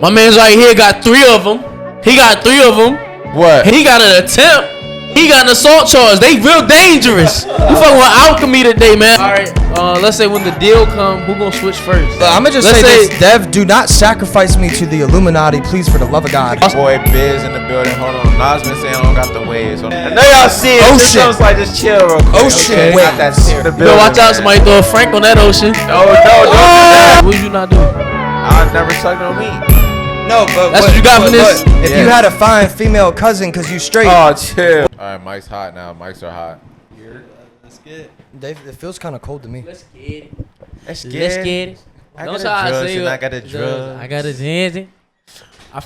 My man's right here got 3 of them. He got 3 of them. What? He got an attempt. He got an assault charge. They real dangerous. We fucking with Alchemy today, man. All right. Let's say when the deal come, who gonna switch first? I'm gonna just say this, Dev, do not sacrifice me to the Illuminati, please, for the love of God. Boy, Biz in the building. Hold on. Nas been saying I don't got the waves. I know y'all see it. Oh shit. Sounds like just chill real quick. Oh shit. Wait. Got that shit. You better watch out. Somebody throw a Frank on that ocean. No, don't do that. What you not do? I never sucked on me. No, but that's what you got from this. If you had a fine female cousin, cause you straight. Oh, chill. All right, Mike's hot now. Mics are hot. Let's get it. Dave, it feels kind of cold to me. Let's get it. Let's get it. Don't try to say I got the drugs. I got the drugs. I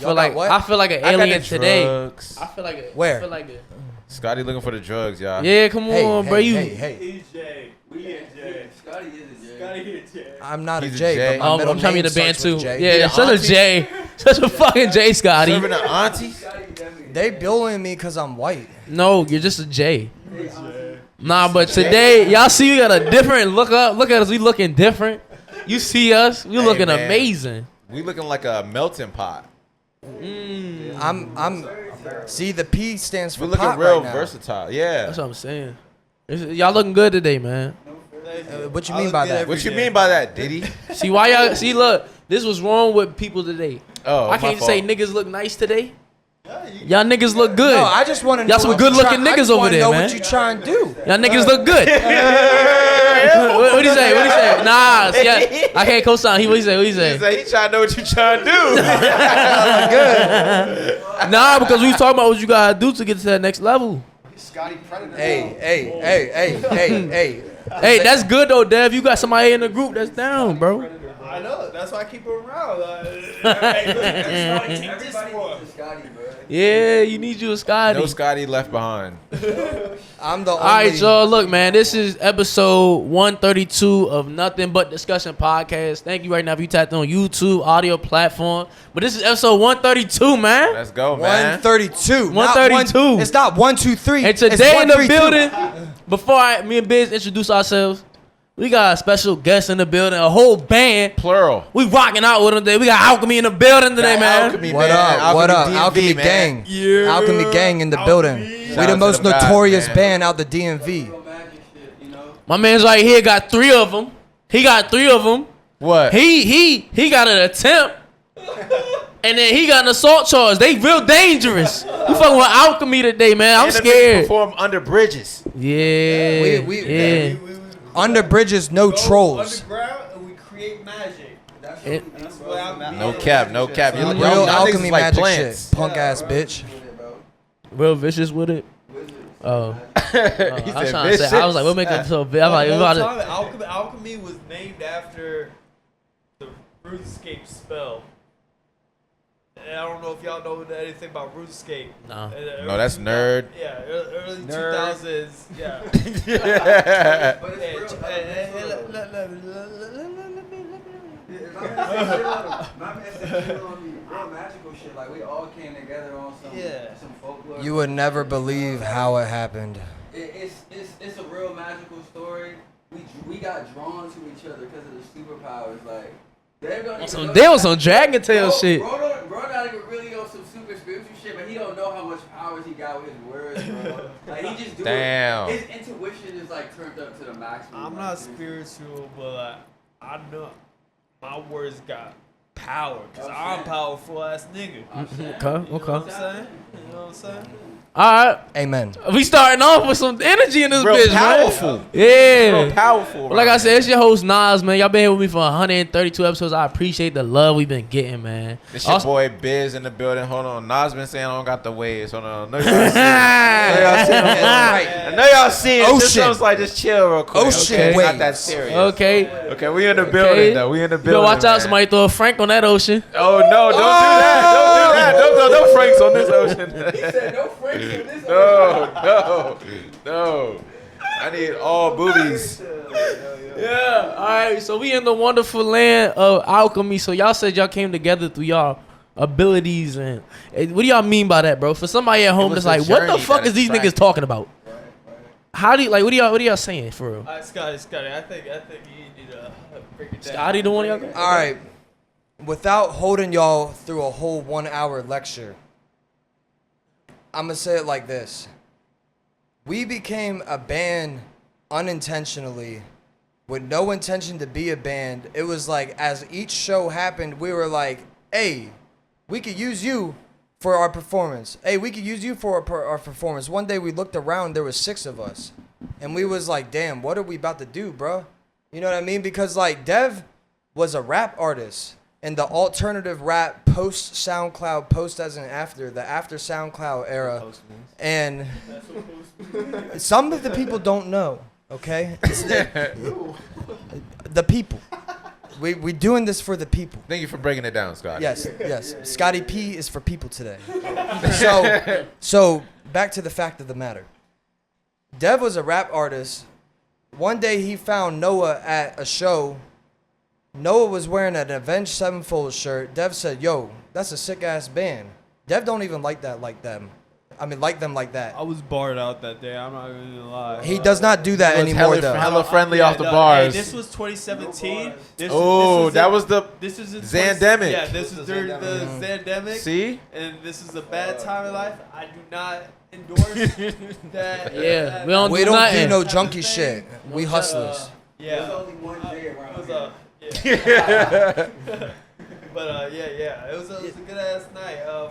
feel like an alien today. I feel like it. Where? I feel like it. Scotty looking for the drugs, y'all. Yeah, come on, bro. Hey. Jay. We in Jay. Scotty is a Jay. Scotty is Jay. I'm not He's a J. But my middle I'm trying to name be the band starts too. with J. Yeah, such a J. Such a fucking J, Scotty. Serving the auntie? They billing me cause I'm white. No, you're just a J. Nah, but today, y'all see we got a different look up. Look at us. We looking different. You see us. We looking amazing. We looking like a melting pot. I'm see the P stands for we looking pot real right now. versatile. Yeah. That's what I'm saying. Y'all looking good today, man. What you mean by that? What you mean by that, Diddy? See why y'all see? Look, this was wrong with people today. Oh, I can't say niggas look nice today. Y'all niggas look good. No, I just want to know. Y'all some good looking niggas over there, man. What you trying to do? Y'all niggas look good. What do you say? What do you say? Nah, see, I can't co-sign. What do you say? What do you say? He trying to know what you trying to do. Good. Nah, because we was talking about what you gotta do to get to that next level. Scotty Predator. Hey. Hey, that's good though, Dev. You got somebody in the group that's down, bro. I know. That's why I keep him around. Yeah, you need you a Scotty. No Scotty left behind. I'm the only. All right, y'all. Look, man, this is episode 132 of Nothing But Discussion Podcast. Thank you right now if you tapped on YouTube, audio platform. But this is episode 132, man. Let's go, man. 132. 132. It's not 1, 2, 3. And today in the building, before me and Biz introduce ourselves, we got a special guest in the building, a whole band. Plural. We rocking out with them today. We got Alchemy in the building today, man. Alchemy, What man. up? What up? DMV, Alchemy man. gang. Yeah. Alchemy gang in the building. We Shout the out most to them guys, notorious man. band out the DMV. My man's right here got 3 of them. He got 3 of them. What? He got an attempt. And then he got an assault charge. They real dangerous. We fucking with Alchemy today, man. I'm And the niggas scared. perform under bridges. Yeah. We under bridges, no trolls. Underground and we create magic. That's what I'm. No cap. No cap. Real Y'all niggas alchemy is like magic plants. shit. Punk ass bitch. Real vicious with it. Oh. He I was said trying to say. I was like, what make him so big? I'm like, Alchemy was named after the RuneScape spell. And I don't know if y'all know anything about RuneScape. No. No, that's nerd. Yeah, early 2000s. Yeah. Magical shit, like we all came together on some folklore. You would never believe how it happened. It's a real magical story. We got drawn to each other because of the superpowers. Like They on some Dragon Tail shit. Bro not even really on some super spiritual shit, but he don't know how much powers he got with his words, bro. Like he just do Damn. it. His intuition is like turned up to the maximum. I'm not spiritual, but I know my words got power because I'm a powerful ass nigga. Okay. You know what I'm saying? You know what I'm saying? All right. Amen. We starting off with some energy in this Real bitch, powerful. man. Yeah. Real powerful. But like I said, it's your host Nas, man. Y'all been here with me for 132 episodes. I appreciate the love we've been getting, man. This your boy Biz in the building. Hold on. Nas been saying I don't got the waves. Hold on. I know y'all see it. Oh, This shit. sounds like just chill real quick. Oh, okay? shit. Not that serious. Okay. Okay, we in the building though. We in the You building. better watch out. man. Somebody throw a Frank on that ocean. Oh no! Don't do that! Don't do that! Don't throw no Franks on this ocean. He said no friends in this. No. I need all boobies. Yeah. All right. So we in the wonderful land of Alchemy. So y'all said y'all came together through y'all abilities and what do y'all mean by that, bro? For somebody at home was that's a like, what the journey fuck that is these attracted. niggas talking about? How do you, like? What are y'all saying for real? Scotty, I think you need to break it down. Scotty, the one y'all. All right. without holding y'all through a whole 1 hour lecture, I'm gonna say it like this. We became a band unintentionally with no intention to be a band. It was like, as each show happened, we were like, hey, we could use you for our performance. Hey, we could use you for our performance. One day we looked around, there was 6 of us. And we was like, damn, what are we about to do, bro? You know what I mean? Because like Dev was a rap artist in the alternative rap post SoundCloud, post as an after, the after SoundCloud era. And some of the people don't know, okay? It's the people. We doing this for the people. Thank you for breaking it down, Scott. Yes. Scotty P is for people today. So back to the fact of the matter. Dev was a rap artist. One day he found Noah at a show. Noah was wearing an Avenged Sevenfold shirt. Dev said, yo, that's a sick ass band. Dev don't even like them like that. I was barred out that day. I'm not gonna lie. He does not do that anymore, though. Hella friendly off the bars. Hey, this was 2017. This was Zandemic. Yeah, this is during the Zandemic. See? And this is a bad time in life. I do not endorse that. Yeah, We don't do no Type of junkie thing. shit. We hustlers. Yeah. There's only one J around It was here. But yeah. It was a good ass night. I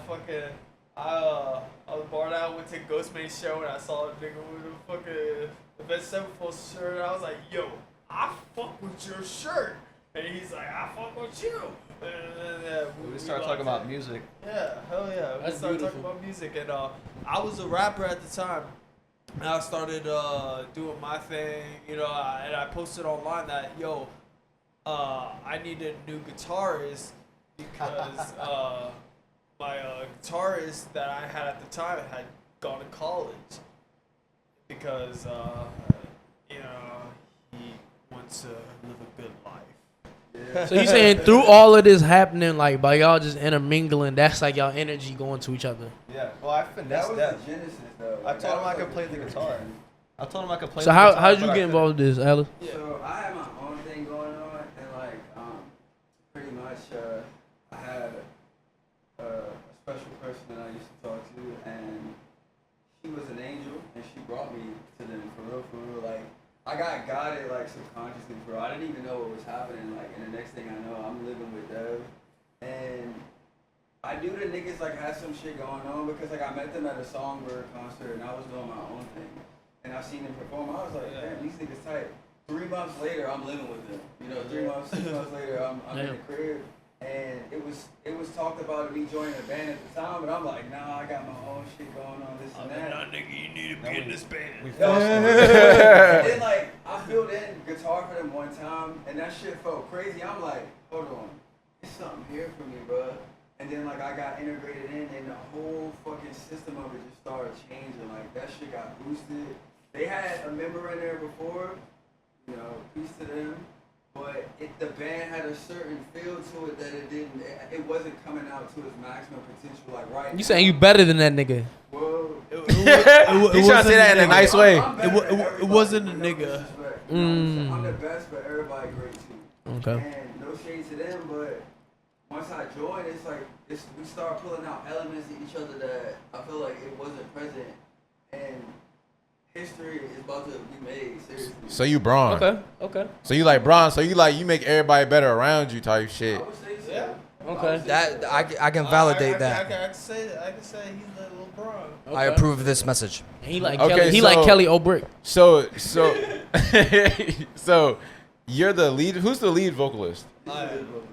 was barred out, went to Ghostman's show, and I saw a nigga with a fucking Avenged Sevenfold shirt. I was like, yo, I fuck with your shirt. And he's like, I fuck with you. And then, We started talking about music. Yeah, hell yeah. We That's started beautiful. talking about music. And I was a rapper at the time. And I started doing my thing, and I posted online that, yo, I need a new guitarist because my guitarist that I had at the time had gone to college because he wants to live a good life. So you saying through all of this happening, like by y'all just intermingling, that's like y'all energy going to each other. Yeah. Well, I That finessed was that. the genesis, though. I told him I could play the guitar. I told him I could play So the guitar. how'd you but I get involved with this, Alice? So I had my own thing going on, and like pretty much I had a special person that I used to talk to, and she was an angel, and she brought me to them for real. Like I got guided like subconsciously, bro. I didn't even know what was happening. Like, and the next thing I know, I'm living with Dev, and I knew the niggas like had some shit going on because like I met them at a Songbird concert, and I was doing my own thing. And I seen them perform. I was like, damn, these niggas tight. 3 months later, I'm living with them. 3 months, 6 months later, I'm in the crib. And it was talked about me joining a band at the time, but I'm like, nah, I got my own shit going on, this and that. Nah, nigga, you need to be in this band. And then like I filled in guitar for them one time, and that shit felt crazy. I'm like, hold on, there's something here for me, bro. And then like I got integrated in, and the whole fucking system of it just started changing. Like that shit got boosted. They had a member in there before, peace to them. But the band had a certain feel to it that it wasn't coming out to its maximum potential. Like right. You saying you better than that nigga? Well, He's trying to say that in a nice way. It wasn't a nigga. I'm the best, but everybody great too. Okay. And no shade to them, but once I joined, it's like we start pulling out elements of each other that I feel like it wasn't present, and history is about to be made. Seriously. So you Braun. Okay. So you like Braun. So you make everybody better around you type shit. I would say so. Yeah. Okay. That I can validate I that. can say he's like little bro. I approve of this message. He like Okay, Kelly. He so- like Kelly O'Brick. So you're the lead. Who's the lead vocalist?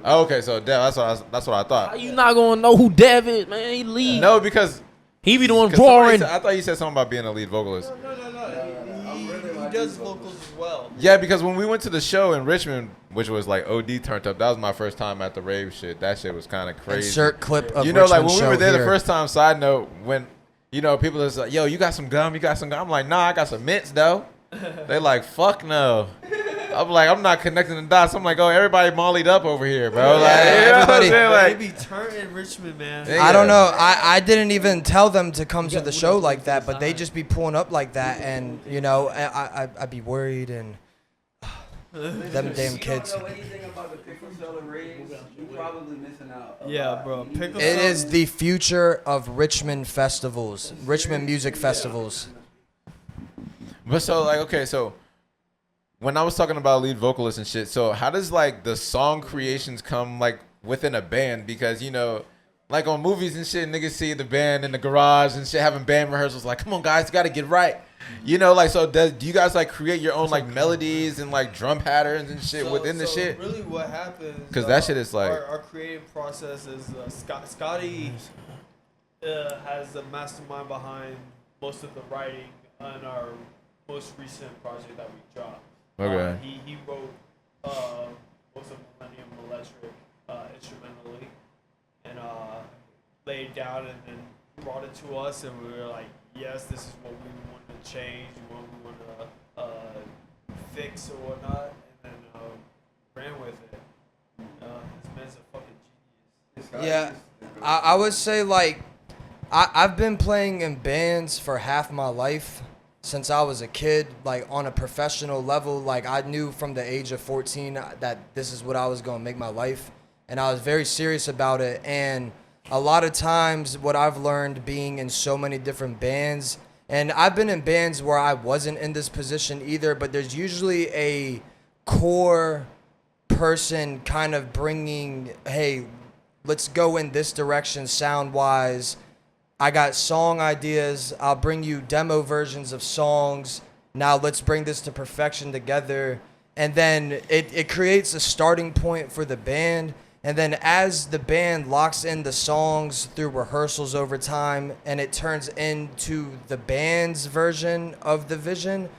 Oh, okay, so Dev, that's what I How thought. you not gonna know who Dev is, man? He lead. No, because He be the one 'cause somebody drawing. I thought you said something about being a lead vocalist. No. I'm really He like does these vocals as well. Yeah, because when we went to the show in Richmond, which was like OD turned up, that was my first time at the rave shit. That shit was kind of crazy. Insert clip of You know, like Richmond when we show were there here. the first time, side note, when, people is like, yo, you got some gum? I'm like, nah, I got some mints, though. They like, fuck no. I'm like, I'm not connecting the dots. I'm like, oh, everybody mollied up over here, bro. Like, everybody- you know what I'm saying? They be turned in Richmond, man. Yeah. I don't know. I didn't even tell them to come to the show like that, but they just be pulling up like that, and I'd be worried, and Them damn kids. If you don't know anything about the pickle seller rage, you're probably missing out. Yeah, bro. Pickle It is the future of Richmond festivals, Richmond music festivals. But so like, okay, so when I was talking about lead vocalists and shit, so how does like the song creations come like within a band? Because you know, like on movies and shit, niggas see the band in the garage and shit having band rehearsals. Like, come on, guys, you got to get right. You know, like, so do you guys like create your own like melodies and like drum patterns and shit within the shit? Really, what happens? Because that shit is like our creative process is Scotty has the mastermind behind most of the writing on our most recent project that we dropped. Okay. He wrote most of Millennium Electric instrumentally and laid it down and then brought it to us, and we were like, yes, this is what we want to change, what we want to fix or whatnot, and then ran with it. This man's a fucking genius. Yeah, I would say like I've been playing in bands for half my life since I was a kid, like on a professional level. Like I knew from the age of 14 that this is what I was going to make my life, and I was very serious about it. And a lot of times what I've learned being in so many different bands, and I've been in bands where I wasn't in this position either, but there's usually a core person kind of bringing, hey, let's go in this direction sound wise. I got song ideas. I'll bring you demo versions of songs. Now let's bring this to perfection together. And then it creates a starting point for the band. And then as the band locks in the songs through rehearsals over time and it turns into the band's version of the vision,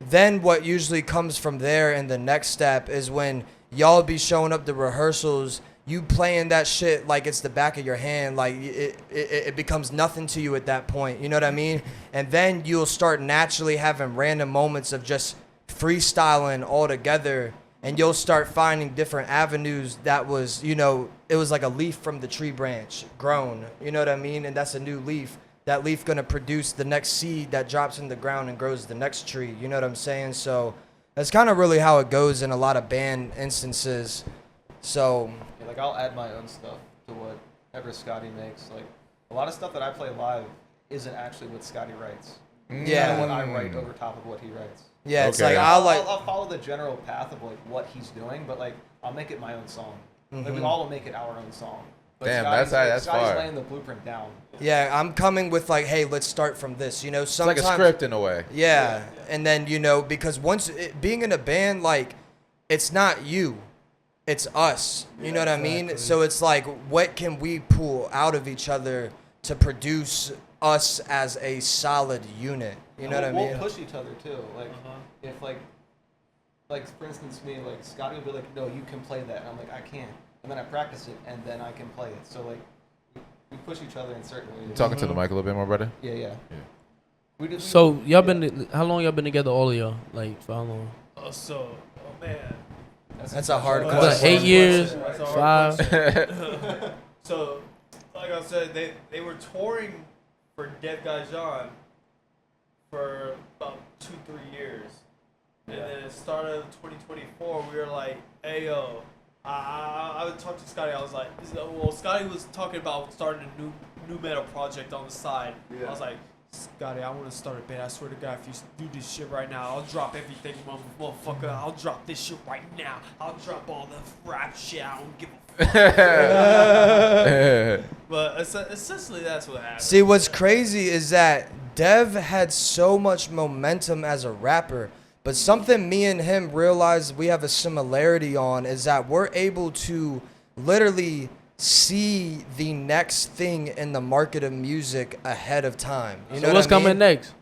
then what usually comes from there and the next step is when y'all be showing up to rehearsals, you playing that shit like it's the back of your hand, like it becomes nothing to you at that point, you know what I mean? And then you'll start naturally having random moments of just freestyling all together, and you'll start finding different avenues that was, you know, it was like a leaf from the tree branch grown, you know what I mean? And that's a new leaf. That leaf gonna produce the next seed that drops in the ground and grows the next tree, you know what I'm saying? So that's kind of really how it goes in a lot of band instances. So Yeah, like I'll add my own stuff to whatever Scotty makes. Like a lot of stuff that I play live isn't actually what Scotty writes. yeah, It's what I write over top of what he writes. yeah, it's Okay. like I'll follow the general path of like what he's doing, but like I'll make it my own song. Like we all will make it our own song. But Damn, Scotty's that's far. laying the blueprint down. yeah, I'm coming with like, hey, let's start from this, you know. It's like Sometimes, a script in a way. Yeah, and then you know, because being in a band, like, it's not you, it's us. You know what I mean? So it's like, what can we pull out of each other to produce us as a solid unit? You know what I mean? We'll push each other too. Like if like for instance me, like Scotty will be like, no, you can play that, and I'm like, I can't, and then I practice it, and then I can play it. So like we push each other in certain ways. Talking to the mic a little bit more, brother. Yeah. We did, So y'all been how long y'all been together? All of y'all, like for how long? Oh man. That's a hard That's question. 8 years, That's a hard 5. So, like I said, they were touring for Dev Gajan for about 2-3 years. And then at the start of 2024, we were like, hey, yo, I would talk to Scotty. I was like, well, Scotty was talking about starting a new metal project on the side. Yeah. I was like, Scotty, I want to start a band. I swear to God, if you do this shit right now, I'll drop everything, motherfucker. I'll drop this shit right now. I'll drop all the rap shit. I don't give a fuck. But essentially, that's what happened. See, what's crazy is that Dev had so much momentum as a rapper, but something me and him realized we have a similarity on is that we're able to literally see the next thing in the market of music ahead of time. You know So what's what I mean? coming next?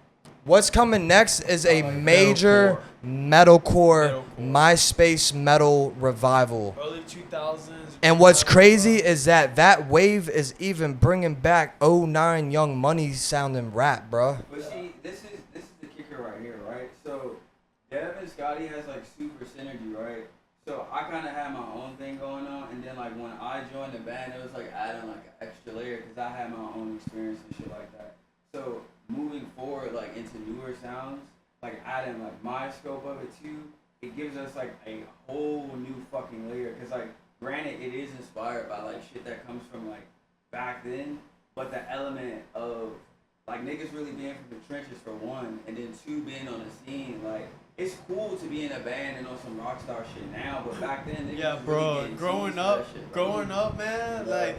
What's coming next is a major metalcore MySpace metal revival. Early 2000s. And what's crazy is that wave is even bringing back '09 Young Money sounding rap, bro. But see, this is the kicker right here, right? So Dev and Scotty has like super synergy, right? So I kind of had my own thing going on, and then like when I joined the band, it was like adding like an extra layer because I had my own experience and shit like that. So moving forward, like into newer sounds, like adding like my scope of it too, it gives us like a whole new fucking layer. Cause like, granted, it is inspired by like shit that comes from like back then, but the element of like niggas really being from the trenches for one, and then two being on the scene, like it's cool to be in a band and on some Rockstar shit now, but back then niggas Yeah, was bro. really getting Growing teased for up, that shit, growing up, man. Yeah. Like,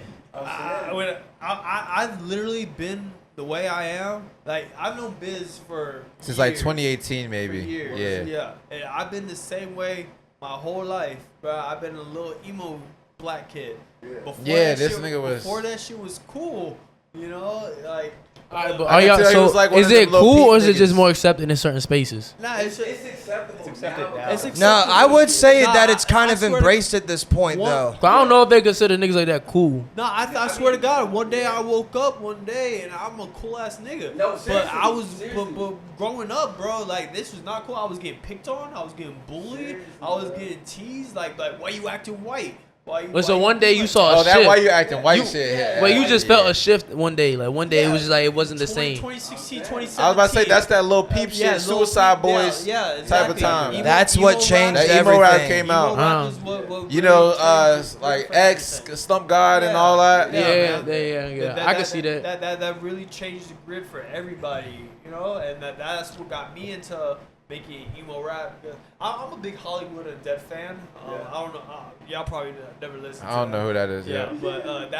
I've literally been the way I am. Like, I've known Biz for Since like years. 2018, For maybe. years. Yeah. Yeah. And I've been the same way my whole life, bro. I've been a little emo black kid. Before Yeah, that this shit, nigga was- Before that shit was cool, you know, like. Alright, but I are can y'all, tell he so was like one is of them it little cool or peep is it just niggas. more accepted in certain spaces? Nah, It's acceptable. It's accepted now. It's No, acceptable. I would say Nah, that it's kind I of swear to- embraced at this point, One- though. But I don't know if they consider niggas like that cool. No, I swear to God, one day I woke up one day and I'm a cool ass nigga. No, but seriously, I was seriously. but growing up, bro. Like this was not cool. I was getting picked on. I was getting bullied. Seriously, I was bro. getting teased. Like why you acting white? Why you? But so why one day you like- saw a Oh, that's shift. why you acting white You- shit. Yeah. Well, you just felt Yeah. a shift one day. Like one day it was just like it wasn't the same. 2016, 2017. I was about to say that's that little peep shit, Yeah, little Suicide peep- Boys yeah, type of exactly. time. Emo- That's emo what rap- changed That emo rap everything. came emo out. rap is what You really know, changed the like grid for X, everything. Slump God, and Yeah. all that. Yeah, man. yeah. I can see that. That really changed the grid for everybody, you know, and that's what got me into making emo rap. Because I'm a big Hollywood and Dead fan. I don't know, y'all probably never listened. I don't know who that is. Yeah, Yeah. but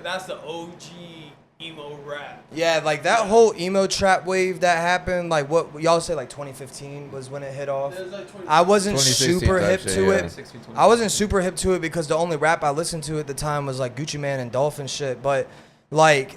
that's the OG emo rap. Yeah, like that whole emo trap wave that happened, like what y'all say, like 2015 was when it hit off. It was like 20 I wasn't 2016 super type hip shit, to yeah. it. I wasn't super hip to it because the only rap I listened to at the time was like Gucci Mane and Dolphin shit. But like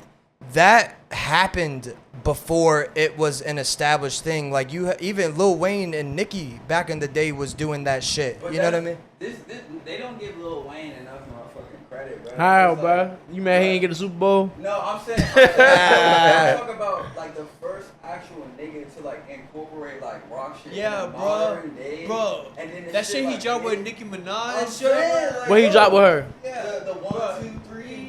that happened before it was an established thing. Like even Lil Wayne and Nicki back in the day was doing that shit. But You know what I that's- mean? This they don't give Lil Wayne enough motherfucking credit, bro. How, It's bro? like- You mad he ain't get a Super Bowl? No, I'm saying I'm talking about like the first actual nigga to like incorporate like rock shit. Yeah, in the bro. modern day. Bro, And then the that shit he like, dropped with hit- Nicki I'm Minaj. saying, like, Where he yo, dropped with her? Yeah, the 1, 2, 3.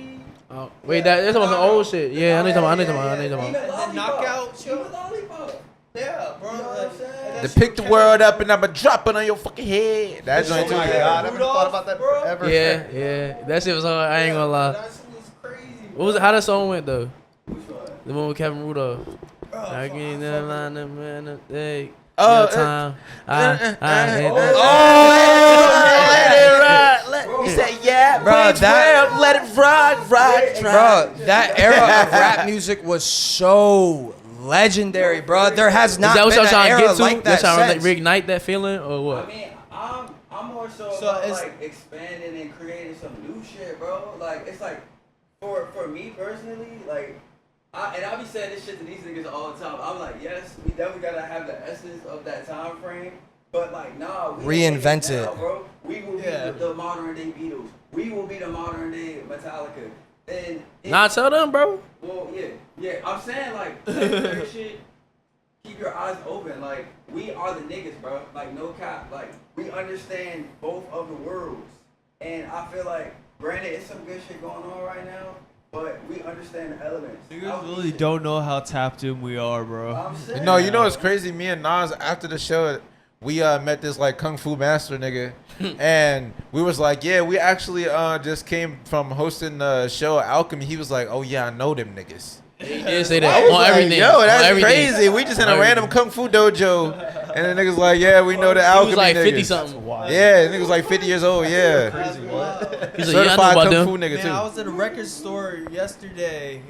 Oh, wait, that's about some old shit. Yeah, I know you're talking about. Even The Lollipop. knockout show. Even Lollipop. Yeah, bro. You know what I'm saying? and The that pick shit the kept- world up and I'ma drop it on your fucking head. That joint Oh too. my Yeah. god, I never thought about that Rudolph, forever. Yeah. That shit was hard. I ain't gonna lie. That shit was crazy. What was it? How that song went though? Which one? The one with Kevin Rudolph. Bro, I fuck, get I that fuck line of man of day. Oh, Your time. I hit that. Let it ride. You said yeah, Bro, Queen's that- World, let it ride. Bro, that era of rap music was so legendary, bro. There has Is not that what been y'all an trying to era get to? like Y'all that trying to since. reignite that feeling or I what? mean, I'm more so So about it's- like expanding and creating some new shit, bro. Like it's like for me personally, like I be saying this shit to these niggas all the time. I'm like, yes, we definitely gotta have the essence of that time frame, but like, nah, we Reinvent take now, it. bro. We will Yeah. be the modern day Beatles. We will be the modern day Metallica. And Nah, tell them, bro. well, yeah. I'm saying like legendary shit. Keep your eyes open. Like we are the niggas, bro. Like no cap. Like we understand both of the worlds, and I feel like, granted, it's some good shit going on right now, but we understand the elements. You guys really don't know how tapped in we are, bro. I'm saying. No, you know what's crazy? Me and Nas after the show, we met this like kung fu master nigga, and we was like, yeah, we actually just came from hosting the show Alchemy. He was like, oh yeah, I know them niggas. He did say I that was on like, everything. yo, on that's everything. crazy. We just in a On random everything. kung fu dojo, and the niggas like, yeah, we know the He Alchemy was like 50 niggas. something. Yeah, the niggas like 50 years old. Yeah, Crazy, what? He's like, yeah, I know certified about kung them. fu nigga Man, I too. was at a record store yesterday,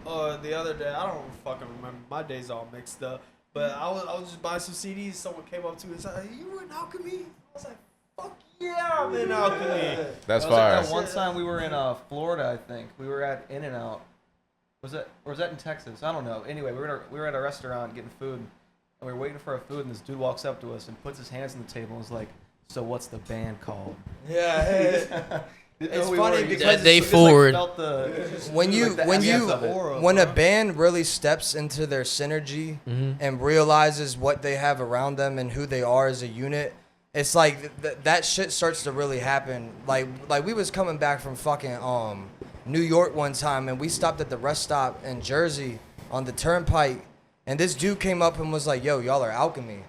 or the other day. I don't fucking remember. My days all mixed up. But I was just buying some CDs. Someone came up to me and said, "You were in Alchemy?" I was like, "Fuck yeah, I'm in Alchemy." That's That was fire. like that one time we were in Florida, I think. We were at In-N-Out. Was that in Texas? I don't know. Anyway, we were at a restaurant getting food, and we were waiting for our food, and this dude walks up to us and puts his hands on the table and was like, "So what's the band called?" Yeah. Didn't It's know we funny were. He because just- Day he just, forward. felt the, when you like, the when essence you of it. aura, when a bro. band really steps into their synergy and realizes what they have around them and who they are as a unit, it's like that shit starts to really happen. Like we was coming back from fucking New York one time, and we stopped at the rest stop in Jersey on the turnpike, and this dude came up and was like, "Yo, y'all are Alchemy."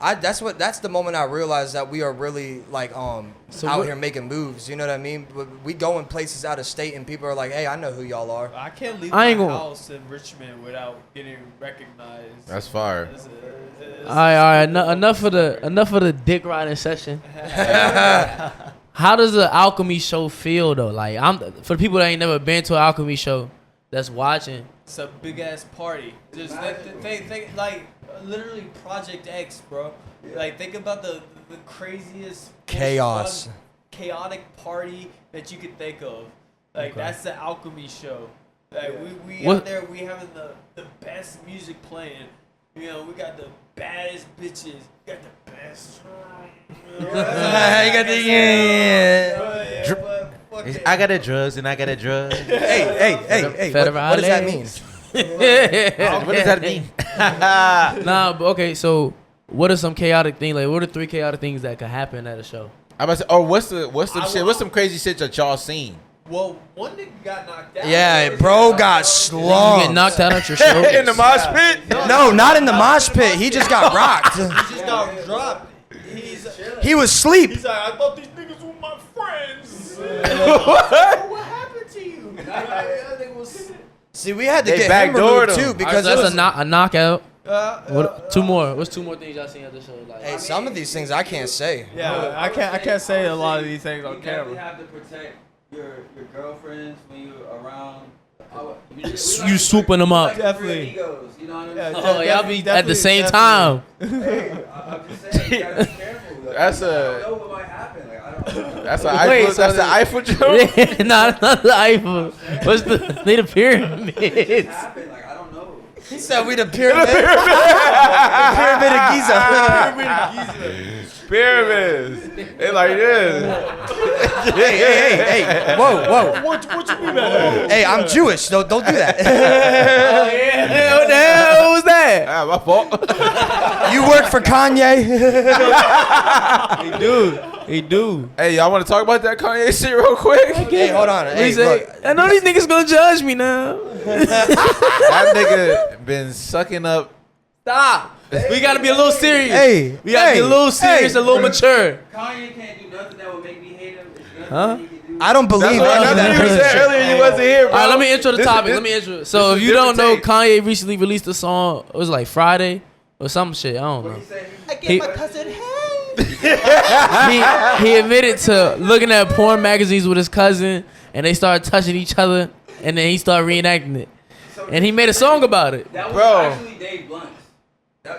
That's the moment I realized that we are really like So out what- here making moves. You know what I mean? We go in places out of state and people are like, "Hey, I know who y'all are." I can't leave I my ain't gonna- house in Richmond without getting recognized. That's fire. All right. Enough of the dick riding session. How does the Alchemy show feel though? Like for the people that ain't never been to an Alchemy show that's watching. It's a big ass party. Just think like literally Project X, bro. Like think about the craziest Chaos. fun, chaotic party that you could think of. Like that's the Alchemy show. Like we What- out there, we having the best music playing. You know, we got the baddest bitches. We got the best. You got the I got the drugs and I got the drugs. Hey, what does that mean? What does that mean? Nah, but okay. So what are some chaotic things? Like, what are 3 chaotic things that could happen at a show? I'm about to say, oh, what's some crazy shit that y'all seen? Well, one nigga got knocked out. Yeah, bro got You slumped. get knocked out at your show? In the mosh pit? No, not in the mosh pit. He just got rocked. He just got dropped. He was asleep. He's like, I thought these niggas were my friends. What happened to you? See, we had to They get him backdoored removed him. too because That's it was, a knockout. What's 2 more? What's 2 more things y'all seen at the show? Like, hey, some of these things I can't say. Yeah, I can't say a lot of these things on You definitely camera. have to protect your girlfriends when you're around. you swooping them up. Definitely. Egos, you know what I mean? Yeah, Oh, y'all be at the Definitely, same definitely. time. Hey, I'm just saying, you gotta be careful. Like, That's I a- don't know what might happen. Like, I don't. That's an Wait, Eiffel. so That's the Eiffel joke. Nah, not the Eiffel. What's the pyramids? It happen. Like, I don't know. He said we the pyramid. Pyramid of Giza. Pyramids. They like this. Hey. Whoa. What you mean by that? Hey, I'm Jewish. Don't do that. What the hell was that? Ah, my fault. You work for Kanye. He do. Hey, y'all want to talk about that Kanye shit real quick? Hey, hold on. He Hey, say, look. I know these niggas gonna judge me now. That nigga been sucking up. Stop. We gotta be a little serious. Hey, We gotta be a little serious, hey. a little mature. Kanye can't do nothing that would make me hate him. There's Huh? nothing he can do. I don't believe That's any of what you that. said earlier. You wasn't here, bro. All right, let me intro the This- topic. this- Let me intro. So this if is you don't know, different take. Kanye recently released a song. It was like Friday or some shit. I don't What know. he say? He, he admitted to looking at porn magazines with his cousin, and they started touching each other, and then he started reenacting it, and he made a song about it. That was Bro. actually Dave Blunt's.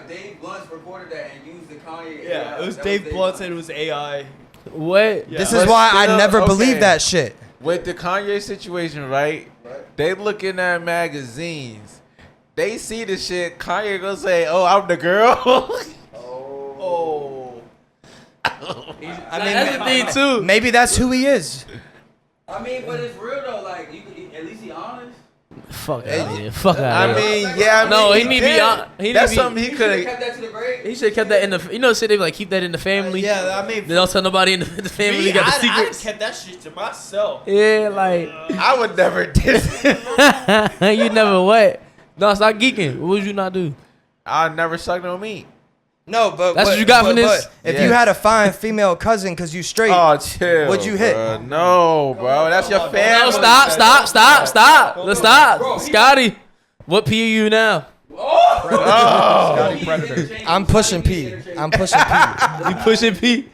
Dave Blunt's recorded that and used the Kanye. Yeah, it was That Dave Blunt said it was AI. What? Yeah. This is why I still, never okay. believed that shit. With the Kanye situation, right? They looking at magazines. They see the shit. Kanye gonna say, "Oh, I'm the girl." Oh. I That's the thing too. maybe that's who he is. I mean, but it's real though. Like, at least he honest. Fuck out of here. Fuck out I of here. mean, yeah. I mean, No, he need to be did. on- he need That's to be- something he He could should have have. kept that to the grave. He should have kept that in the. You know, say they like keep that in the family. Yeah, I mean, They don't tell nobody in the family. me, got the I'd secrets. kept that shit to myself. Yeah, like I would never diss. you never what? No, stop geeking. What would you not do? I never suck no meat. No, but That's what you got from this? If Yes. you had a fine female cousin because you straight, Oh, chill. What'd you hit? Bruh. No, bro. That's your family. No, stop. Let's stop. Scotty, what P are you now? Oh. I'm pushing P. I'm pushing P. You pushing P?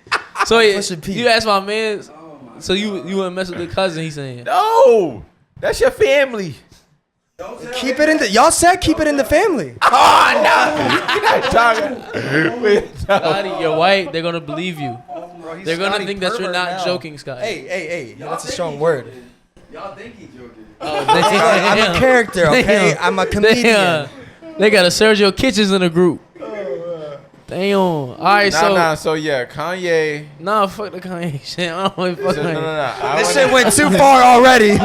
So yeah, Pushing P. you asked my man. Oh my So you wouldn't mess with the cousin? He's saying. No. That's your family. Don't tell Keep him it in the. Y'all said keep it in the family. Oh, no. You're not talking. Scotty, you're white. They're gonna believe you. Bro, he's They're gonna Scotty think that you're pervert not now. joking, Scotty. Hey. Y'all That's a think strong he word. joking. Y'all think he's joking. I'm a character, okay? I'm a comedian. They got a Sergio Kitchens in the group. Damn. All right, So yeah, Kanye. Nah, fuck the Kanye shit. I don't want to fuck No. Kanye. I This wanna- shit went too far already.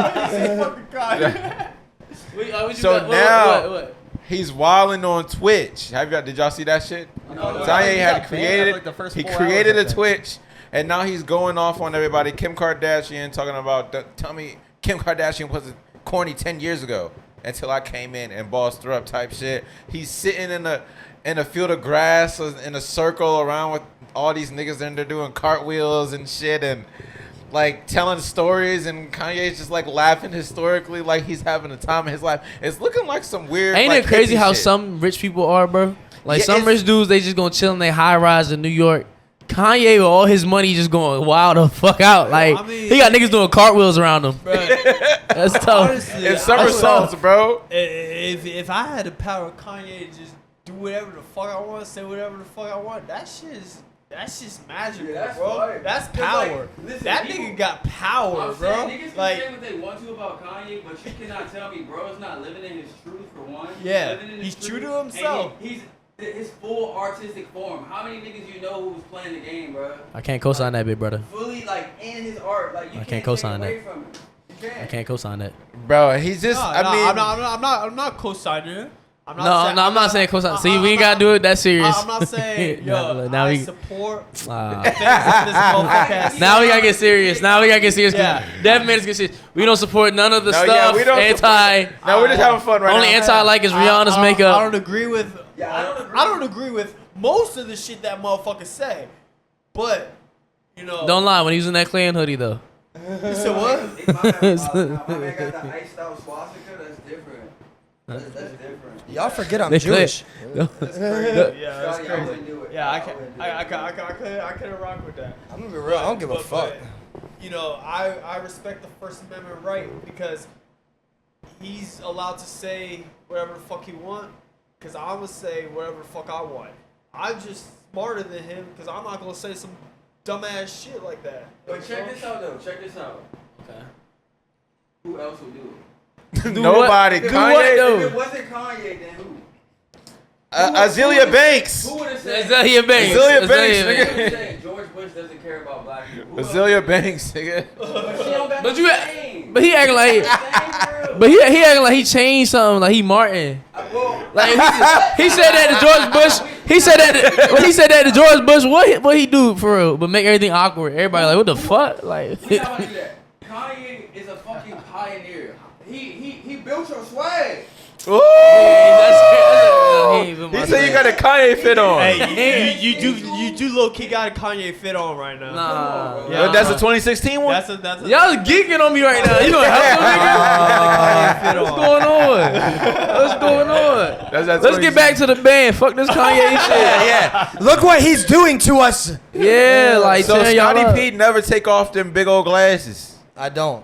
So now he's wilding on Twitch. Did y'all see that shit? Kanye had created. He created a Twitch, and now he's going off on everybody. Kim Kardashian talking about. Tell me, Kim Kardashian was corny 10 years ago, until I came in and bossed her up type shit. He's sitting in a field of grass in a circle around with all these niggas in there doing cartwheels and shit and like telling stories, and Kanye's just like laughing historically like he's having the time of his life. It's looking like some weird. Ain't like, it crazy hippie how shit. some rich people are, bro? Like Yeah, some it's- rich dudes, they just gonna chill in their high rise in New York. Kanye with all his money just going wild the fuck out. Like I mean, he got niggas doing cartwheels around him. Bro, That's tough. honestly, It's somersaults, bro. If I had the power of Kanye to just do whatever the fuck I want, say whatever the fuck I want, that's just magical, Yeah, that's bro. fire. That's 'Cause, power. like, listen, that people- nigga got power, I'm bro. saying niggas can Like, say what they want to about Kanye, but you cannot tell me bro is not living in his truth for one. Yeah, living in his he's true truth, to and himself. He's his full artistic form. How many niggas you know who's playing the game, bro? I can't co-sign that, big brother. Fully like in his art, like you I can't can't co-sign take away that. from him. You can't. I can't co-sign that. Bro, he's just. no, I no, mean, I'm not co-signing it. I'm No, I'm not saying co-sign. See, we ain't gotta do it that serious. I'm not saying, yo, Now I we- support Ah. things that this motherfucker has Now we said. gotta get serious. Now we gotta get serious. Yeah. That man's get serious. We don't support none of the No, stuff. yeah, we don't Anti. no, we're just having fun right Only now. anti like is Rihanna's I makeup. don't agree with. Yeah, I don't agree with most of the shit that motherfuckers say, but you know. Don't lie when he was in that Clan hoodie though. You said what? If my man got the iced out swastika, that's different. That's different. Y'all forget I'm They Jewish. That's crazy. Yeah, that's Scotty, I crazy. wouldn't do it. Yeah, I wouldn't do it. couldn't rock with that. I'm gonna be real. I don't give a But- fuck. you know, I respect the First Amendment right because he's allowed to say whatever the fuck he want. Because I'm gonna say whatever the fuck I want. I'm just smarter than him because I'm not gonna say some dumbass shit like that. But check this out though. Check this out. Okay. Who else would do it? nobody. Do Kanye, what, though? If it wasn't Kanye, then who? Azealia Banks. Who would have said? Azealia Banks. Azealia Banks, Azealia nigga. Who would've said George Bush doesn't care about black people? Who else? Azealia Banks, nigga. But she don't got But no you- name. But he acting like, Same for real. but he acting like he changed something. Like he Martin. Well, Like he said that to George Bush. He said that. When he said that to George Bush, what he do for real? But make everything awkward. Everybody like, what the fuck? Like. we not gonna do that. Kanye is a fucking pioneer. He built your swag. Ooh. He He said you got a Kanye fit on. Hey, you do low key got a Kanye fit on right now. Nah. Yeah. That's a 2016 one? That's a Y'all geeking on me right now. You gonna help them, nigga? Kanye fit What's on. going on? What's going on? That's Let's get back to the band. Fuck this Kanye shit. Yeah. Look what he's doing to us. Yeah, like So tearing y'all Scotty up. P never take off them big old glasses. I don't.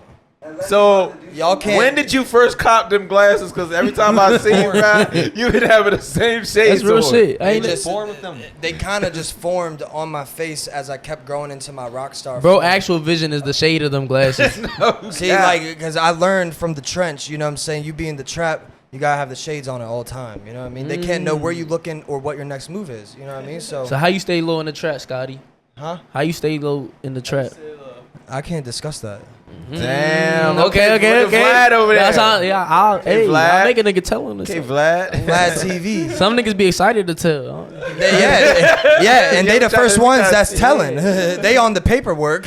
So Y'all can't. when did you first cop them glasses? Because every time I see you, man, you been having the same shades That's real on. shit. I They ain't just born with them. They kind of just formed on my face as I kept growing into my Rockstar. Bro, form. actual vision is the shade of them glasses. See, Yeah. like, because I learned from the trench, you know what I'm saying? You be in the trap, you gotta have the shades on at all time, you know what I mean? They can't know where you looking or what your next move is, you know what I mean? So, So how you stay low in the trap, Scotty? huh? How you stay low in the trap? I can't discuss that. Damn. Okay. Look at Vlad over there. That's how, yeah, hey, Vlad. I'll make a nigga tell him this. Okay, Vlad. Vlad TV. Some niggas be excited to tell. Yeah, and they the first Yeah, ones that's telling. They on the paperwork.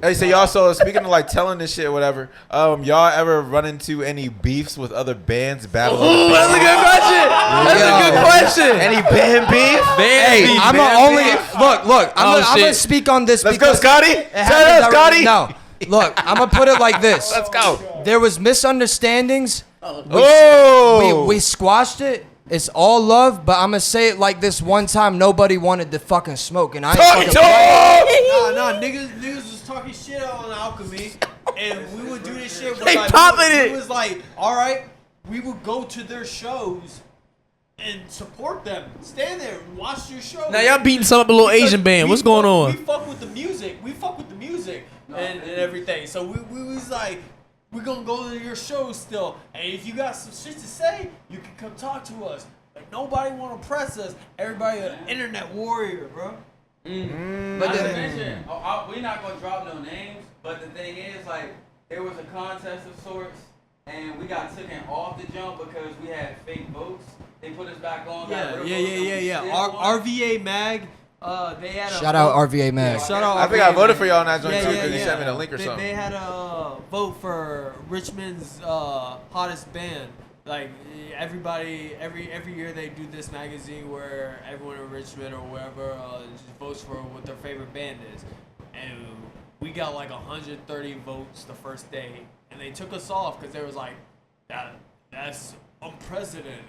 Hey, so y'all, so speaking of like telling this shit or whatever, y'all ever run into any beefs with other bands battling? Ooh, that's a good question. That's a good question. Any band beef? Hey, beef, I'm man, gonna only beef. look. I'm Oh, gonna shit. speak on this. Let's go, because Scotty. it Shut happened up, directly- Scotty. No, look, I'm gonna put it like this. Let's go. There was misunderstandings. Oh. We squashed it. It's all love, but I'm gonna say it like this: one time, nobody wanted to fucking smoke, and I ain't Talk fucking to playing. him. Nah, niggas was talking shit on Alchemy, and we would do this shit. They popping it. It was like, all right, we would go to their shows and support them. Stand there and watch your show. Now y'all beating some up a little Because Asian band. we What's going fuck- on? We fuck with the music. We fuck with the music and everything. So we was like, we gonna go to your shows still. And if you got some shit to say, you can come talk to us. Like nobody wanna press us. Everybody an internet warrior, bro. But Not to then, mention, we're not gonna drop no names, but the thing is, like, there was a contest of sorts, and we got taken off the jump because we had fake votes. They put us back on. got rid of votes, and we still won. RVA Mag They had a Shout out vote- RVA Mag. Shout out I think RVA I voted Mag. for y'all on that joint Yeah, too yeah, because you yeah. sent me the link or They something. had a vote for Richmond's hottest band. Like everybody, every year they do this magazine where everyone in Richmond or wherever just votes for what their favorite band is, and we got like 130 votes the first day, and they took us off because they was like, that's unprecedented.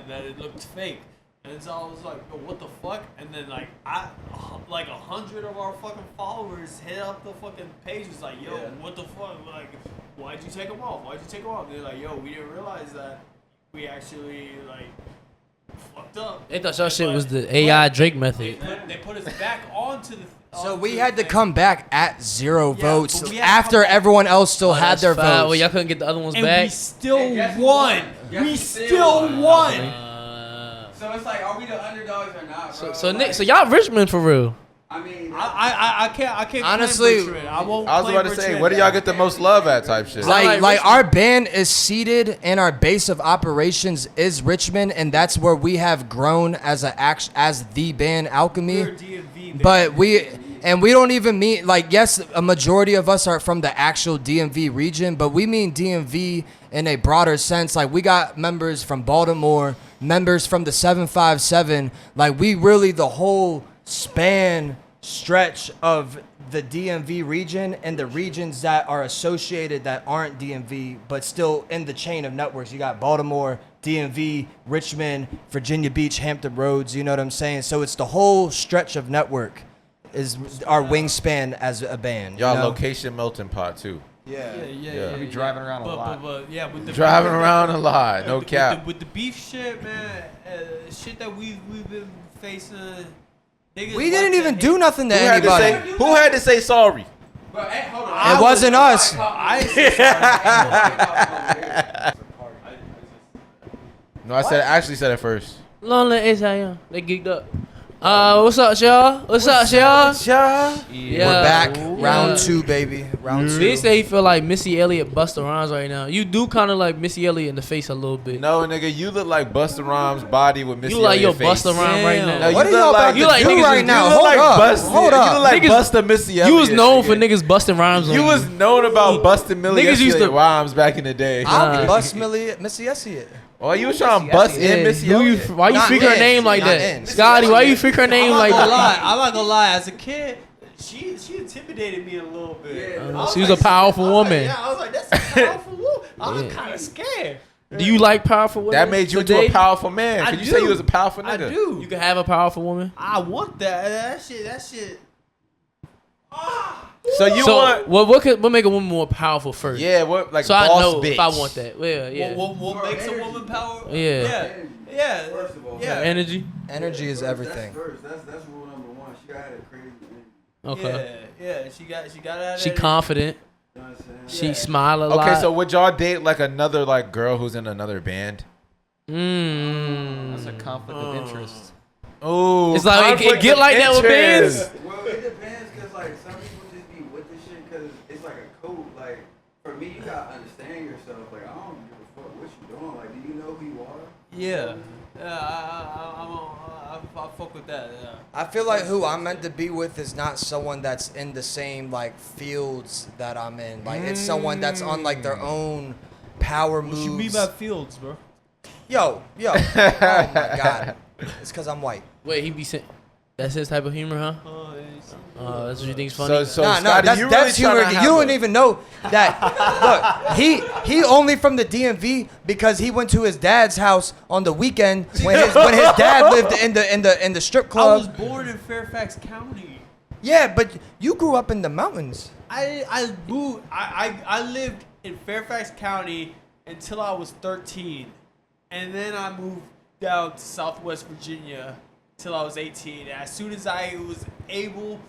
That it looked fake. And so I was like, oh, what the fuck? And then like 100 of our fucking followers hit up the fucking page. Was like, yo, what the fuck? Like, why'd you take them off? Why'd you take them off? And they're like, yo, we didn't realize that we actually like fucked up. They thought your shit was the AI Drake method. They put us back onto the. So onto we the had to thing. come back at 0 Yeah, votes but we had to after come back. everyone else still had That's their foul. votes. Well, y'all couldn't get the other ones And back. we still And guess who won. won? Guess We who still still won. won? So it's like, are we the underdogs or not, bro? So Like, Nick, so y'all Richmond for real? I mean, I can't Honestly, claim Richmond. I won't. I was claim about to say, Richmond. where do y'all get the most love at type shit? Like Like Richmond. our band is seated and our base of operations is Richmond, and that's where we have grown as the band Alchemy. We're DMV, baby. But we don't even mean, like, yes, a majority of us are from the actual DMV region, but we mean DMV in a broader sense. Like, we got members from Baltimore, members from the 757. Like, we really the whole stretch of the DMV region and the regions that are associated that aren't DMV, but still in the chain of networks. You got Baltimore, DMV, Richmond, Virginia Beach, Hampton Roads. You know what I'm saying? So it's the whole stretch of network is our wingspan as a band. Y'all you know? location melting pot too. Yeah. We be driving around a lot. But yeah, with the Driving around a lot, no cap. With the beef shit, man, shit that we've been facing. Niggas We didn't even do nothing to Who had to anybody. say? Who had to say sorry? But hey, hold on. It wasn't us. I No, I actually said it first. Lonely H.I.M. They geeked up. What's up, y'all? What's up, y'all? Yeah. We're back. Yeah. Round 2, baby. Round 2. They say he feel like Missy Elliott, Busta Rhymes right now. You do kind of like Missy Elliott in the face a little bit. No, nigga, you look like Busta Rhymes' body with Missy You like your Elliott face. Busta Rhymes right now. No, you What are look y'all like- about you to like do niggas right just- now? You look Hold like up. Busta. Hold You up. look like Niggas- Busta Missy You Elliott. was known for nigga. niggas busting rhymes on You was known about busting Millie Niggas used to- rhymes back in the day. I'll bust Missy Elliott. Oh, you was trying to bust in Missy Who you, Elliott? why you Not freak her in. name like Not that? in. Scotty, why you freak her name like that? I'm not gonna lie. As a kid, she intimidated me a little bit. Yeah, I was she was like, a powerful woman. Yeah, I was like, that's a powerful woman. I was kind of scared. Do you like powerful women? That made you into today? a powerful man. I Could you say do. you was a powerful I nigga? do. You can have a powerful woman. I want that. That shit. So you So want? what make a woman more powerful first? Yeah, what like So boss I know bitch? if I want that. Well, yeah. What makes a woman powerful? Yeah. Yeah. First of all, Yeah. Energy. Energy is everything. That's first. That's rule number one. She gotta have a crazy energy. Okay. Yeah. She got that. She confident. You know what I'm She saying? smile a lot. Okay, so would y'all date like another like girl who's in another band? That's a conflict of interest. Oh, It's like it get like that with bands. Well, it depends, cause like some people just be with this shit, cause it's like a code. Like for me, you gotta understand yourself. Like I don't give a fuck what you doing. Like, do you know who you are? Yeah. I fuck with that. Yeah. I feel like who I'm meant to be with is not someone that's in the same like fields that I'm in. Like it's someone that's on like their own power What moves. you mean by fields, bro? Yo. Oh my god. It's because I'm white. Wait, he be saying that's his type of humor, huh? That's what you think's funny. So Nah, Scotty, that's, you that's really humor. tryna have You don't a- even know that. Look, he only from the DMV because he went to his dad's house on the weekend when his dad lived in the strip I club. was born in Fairfax County. Yeah, but you grew up in the mountains. I moved. I lived in Fairfax County until I was 13, and then I moved down to Southwest Virginia till I was 18. And as soon as I was able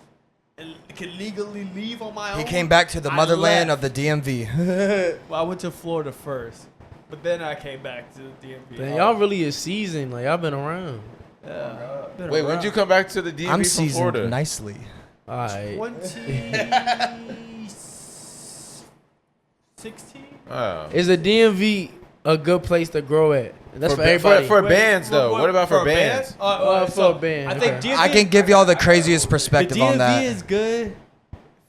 and could legally leave on my own, He came back to the I motherland left. of the DMV. Well, I went to Florida first, but then I came back to the DMV. Man, y'all really is seasoned. Like y'all been around. Yeah. Been Wait, when'd around. you come back to the DMV I'm from seasoned Florida? nicely. All right. 2016. Oh. Is the DMV a good place to grow at? That's for, ba- everybody. for bands though. What about for a band? bands? For a band. I think Okay. DMV, I can give y'all the craziest perspective the DMV on that. is good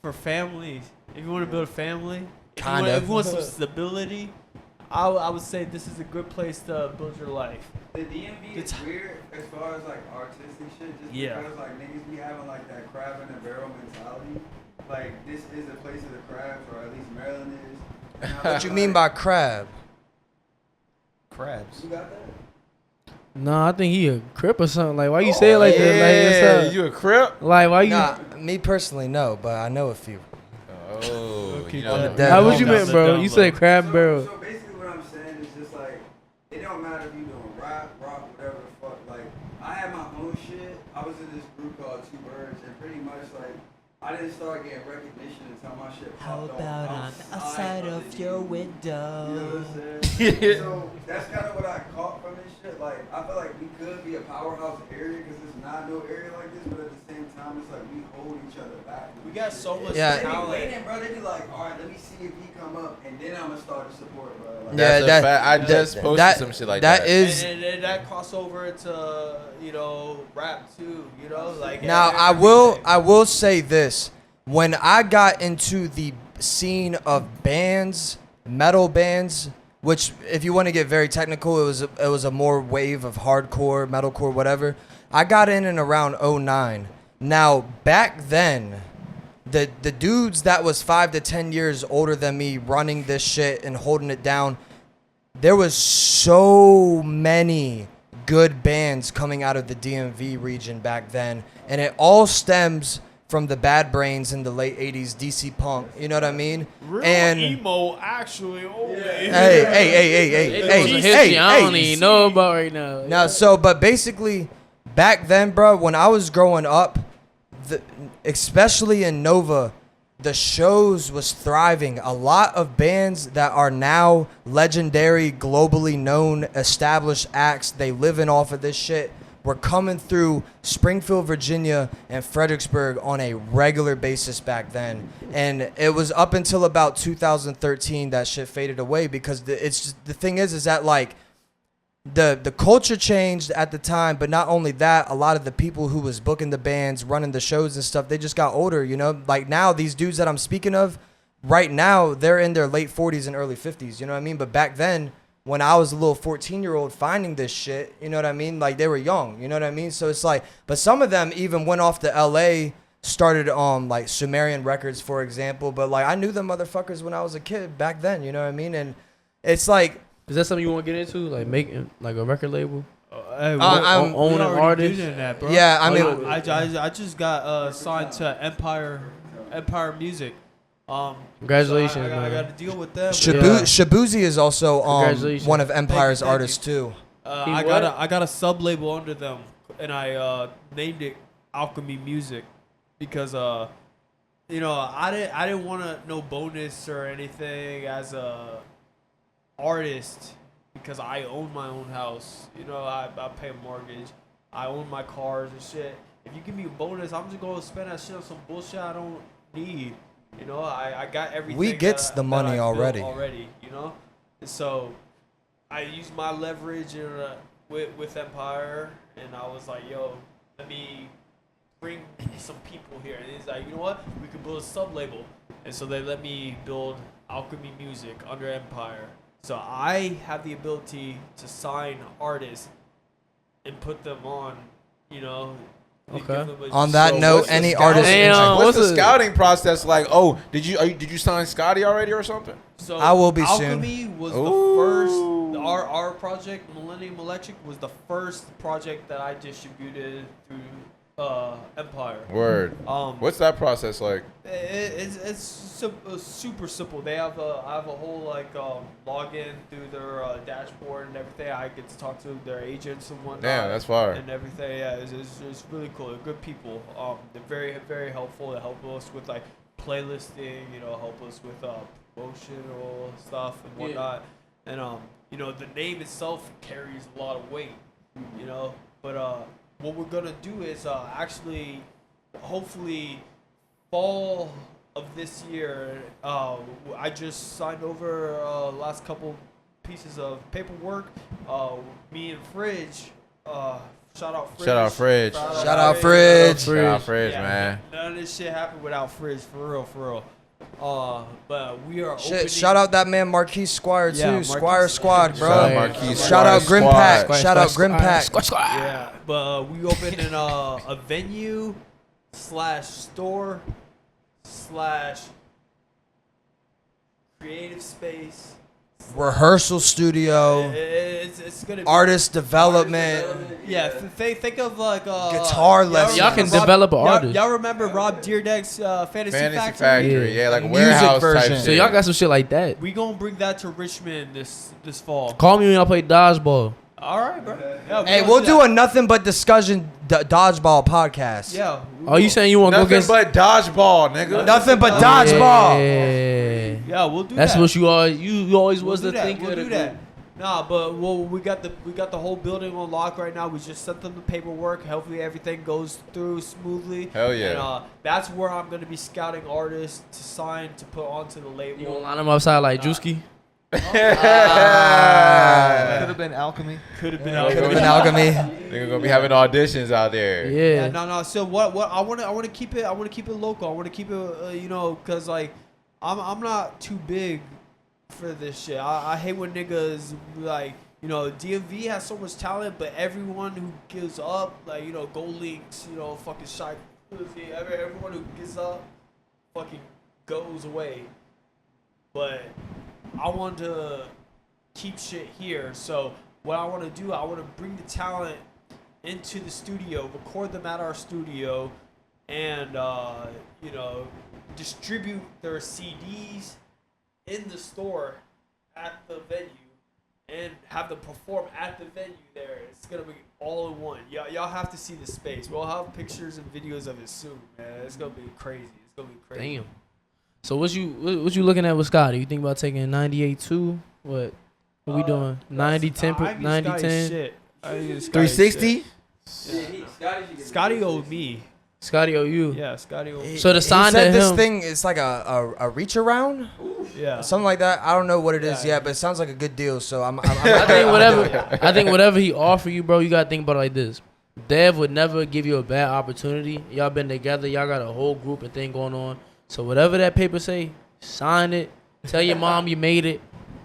for families. If you want to build a family, Kind if of. you want some stability, I would say this is a good place to build your life. The DMV is weird as far as like artistic shit, just because like niggas be having like that crab in the barrel mentality. Like this is a place of the crabs, or at least Maryland is. What you mean by crab? Crabs. You got that? No, I think he a Crip or something. Like, why you say it like that? Like, Yeah, what's up? you a Crip? Like, why you? Nah, me personally, no, but I know a few. Oh, Okay, you on the know. dead How what you homies. meant, bro? You said crab barrel. So basically, what I'm saying is just like it don't matter if you doing rap, rock, whatever the fuck. Like I had my own shit. I was in this group called Two Birds, and pretty much like I didn't start getting recognition until my shit popped outside of your window. You know what I'm saying? So that's kind of what I caught from this shit. Like I feel like we could be a powerhouse area because there's not no area like this, but at the same time, it's like we hold each other back. We got so much Yeah. They be talent. waiting, bro. They be like, all right, let me see if he come up, and then I'm gonna start to support, bro. Like, That's Yeah, a fact. I just posted some shit like that. That is. And that crossover to rap too. Like Now I will say this: when I got into the scene of bands, metal bands, which if you want to get very technical, it was a more wave of hardcore, metalcore, whatever. I got in around 09. Now back then, the dudes that was 5 to 10 years older than me running this shit and holding it down, there was so many good bands coming out of the DMV region back then, and it all stems from the Bad Brains in the late 80s, DC Punk, you know what I mean? real And emo actually only. History I don't even know about right now. Now, but basically, back then, bro, when I was growing up, especially in Nova, the shows was thriving. A lot of bands that are now legendary, globally known, established acts, they living off of this shit, were coming through Springfield, Virginia, and Fredericksburg on a regular basis back then. And it was up until about 2013 that shit faded away because the thing is that like the culture changed at the time, but not only that, a lot of the people who was booking the bands, running the shows and stuff, they just got older, you know? Like now, these dudes that I'm speaking of, right now, they're in their late 40s and early 50s, you know what I mean? But back then, when I was a little 14-year-old finding this shit, you know what I mean? Like, they were young, you know what I mean? So it's like, but some of them even went off to L.A., started on, like, Sumerian Records, for example. But, like, I knew them motherfuckers when I was a kid back then, you know what I mean? And it's like... Is that something you want to get into? Like, making, like, a record label? I'm own an artist? Doing that, bro. Yeah, I mean... I just got signed to Empire Music. Congratulations, so I man. got to deal with them. Shabuzi is also Congratulations. one of Empire's Thank you. artists too. I got a sub label under them, and I named it Alchemy Music because I didn't want no bonus or anything as a artist because I own my own house. You know, I pay a mortgage. I own my cars and shit. If you give me a bonus, I'm just gonna spend that shit on some bullshit I don't need. You know, I got everything. We gets the money already. You know, and so I used my leverage with Empire, and I was like, yo, let me bring some people here. And he's like, you know what? We could build a sub label, and so they let me build Alchemy Music under Empire. So I have the ability to sign artists and put them on, you know. Okay. On that note, any artist. What's the scouting process like? Oh, did you sign Scotty already or something? So I will be Alchemy soon. was the first. Our project, Millennium Electric, was the first project that I distributed through Empire. Word. What's that process like? It's super simple. They have I have a whole like login through their dashboard and everything. I get to talk to their agents and whatnot. Damn, that's fire. And everything. Yeah, it's really cool. They're good people. They're very very helpful. They help us with like playlisting. You know, help us with promotional stuff and whatnot. Yeah. And you know, the name itself carries a lot of weight. You know, but what we're gonna do is actually, hopefully, fall of this year. I just signed over last couple pieces of paperwork. Me and Fridge. Shout out Fridge. Shout out Fridge. Shout out Fridge. Shout out Fridge, Yeah, man. None of this shit happened without Fridge, for real. But we are opening. Shout out that man Marquise Squire too. Yeah, Squire Marquise. Squad, bro. Shout out Marquise Shout out Squire Grim Squad. Pack. Shout out Grim Pack. Yeah, but we opened in a venue / store / creative space. Rehearsal studio. It's gonna be Artist development. Yeah, think of like Guitar lessons. Y'all can develop an artist. Y'all remember Rob Deerdeck's Fantasy Fantasy Factory? Factory. Yeah, like a Music warehouse version. type shit. So y'all got some shit like that. We gonna bring that to Richmond this fall. Call me when y'all play dodgeball. All right, bro. Yeah, Hey, gonna we'll do that. a nothing but discussion dodgeball podcast. Yeah. Oh, you saying you want to go Nothing against? but dodgeball, nigga. Nothing but dodgeball. Yeah. Yeah, we'll do That's that. what you always We'll was do the that. thinker. We'll of the do that. group. Nah, but we got the whole building on lock right now. We just sent them the paperwork. Hopefully everything goes through smoothly. Hell yeah. And that's where I'm gonna be scouting artists to sign to put onto the label. You gonna line them upside like Drewski? Could have been Alchemy. Could have been Could have out. been Alchemy. They're gonna be having auditions out there. Yeah. No. So what I want to keep it. I want to keep it local. I want to keep it. Cause like I'm not too big for this shit. I hate when niggas like. DMV has so much talent, but everyone who gives up, like, Gold Links, fucking Shy, everyone who gives up fucking goes away. But I want to keep shit here. So what I want to do, I want to bring the talent into the studio, record them at our studio, and, distribute their CDs in the store at the venue. And have them perform at the venue there. It's gonna be all in one. Y'all have to see the space. We'll have pictures and videos of it soon, man. It's gonna be crazy. It's gonna be crazy. Damn. So what you looking at with Scotty? You think about taking 98-2? What we doing? 90-10? 90-10? 360. Scotty owed me. Scotty owe you. Yeah, Scotty owed me. So the sign he said to this him. thing is like a reach around, Yeah. something like that. I don't know what it is Yeah. yet, but it sounds like a good deal. So I'm I think whatever. I think whatever he offer you, bro, you gotta think about it like this. Dev would never give you a bad opportunity. Y'all been together. Y'all got a whole group and thing going on. So whatever that paper say, sign it. Tell your mom you made it.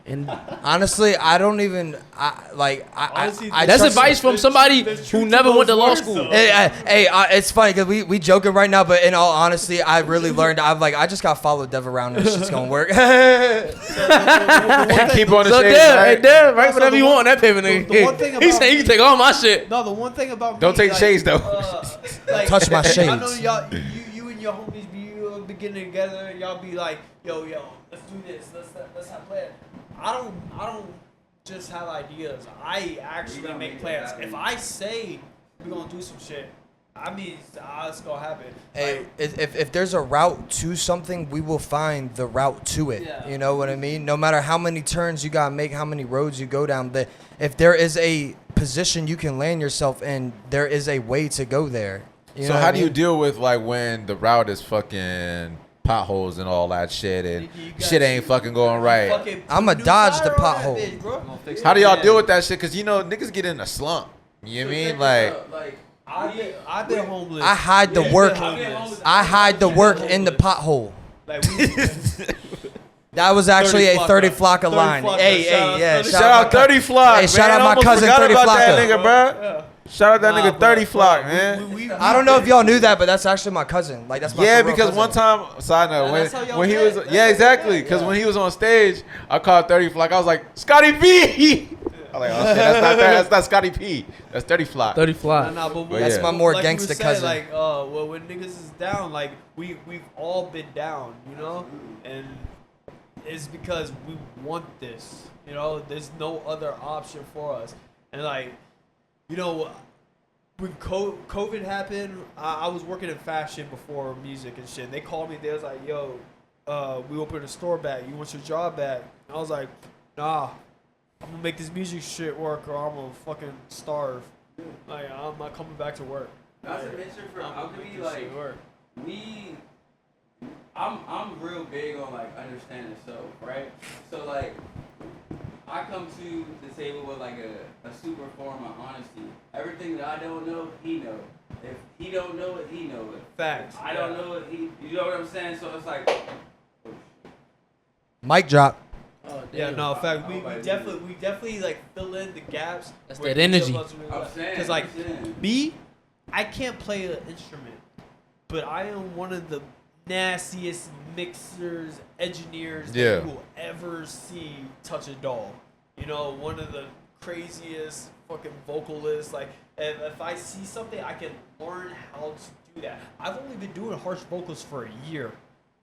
And honestly, I don't even. Honestly, I that's trust- advice from somebody who never went to law school. Hey, it's funny because we joking right now, but in all honesty, I really learned. I just got to follow Dev around. This shit's gonna work. Keep on the So shade, Dev, right? hey Dev, write So whatever the you one- want on that paper, nigga. the one thing He about said you me- can take all my shit. No, the one thing about Don't me, take like, shades though. Touch touch my I know shades. y'all, you and your homies be getting together, and y'all be like, yo, let's do this, let's have plans. I don't just have ideas. I actually make plans. If I say we're gonna do some shit, I mean it's gonna happen. Hey, if there's a route to something, we will find the route to it. Yeah. You know what I mean? No matter how many turns you gotta make, how many roads you go down, if there is a position you can land yourself in, there is a way to go there. You So know what how I do you mean? deal with like when the route is fucking potholes and all that shit and You got shit ain't fucking going right? Fucking I'ma put a new dodge tire the on that pothole. bitch, bro. How do y'all deal with that shit? Cause niggas get in a slump. You know what I mean? Like I've been homeless. I hide the Yeah, work. I've been homeless. I hide the work in the pothole. Like That was actually a 30 Flocka line. 30 Flocka, Hey, shout yeah. out shout out 30 Flock. Hey, shout man. out my Almost cousin forgot 30 about that Flocka. nigga, bro. Shout out that nigga 30 Flock, man. I don't know if y'all knew that, but that's actually my cousin. Like that's my Yeah, for real because cousin. one time, side note, that's how y'all when he met. was, yeah, exactly, because when he was on stage, I called 30 Flock. I was like, Scotty P. I was like, oh shit, that's not Scotty P. That's 30 Flock. 30 fly. But That's yeah. my more like gangster we were cousin. saying, like, when niggas is down, like we've all been down, you know, and it's because we want this, you know. There's no other option for us, and like, you know, when COVID happened, I was working in fashion before music and shit. They called me. They was like, yo, we opened a store back. You want your job back? And I was like, nah. I'm gonna make this music shit work, or I'm gonna fucking starve. Like I'm not coming back to work. Not to mention for I'm gonna Alchemy, make this like shit work. I'm real big on like understanding self, right? So like I come to the table with like a super form of honesty. Everything that I don't know, he knows. If he don't know it, he know it. Facts. I don't know it, you know what I'm saying? So it's like, Mic drop. Oh, Yeah, damn. no, in fact, we definitely like fill in the gaps. That's where that each energy. of us really I'm like- saying. Cause like I'm saying. me, I can't play an instrument, but I am one of the nastiest mixers, engineers that Yeah. you will ever see touch a doll. You know, one of the craziest fucking vocalists. Like, if I see something, I can learn how to do that. I've only been doing harsh vocals for a year.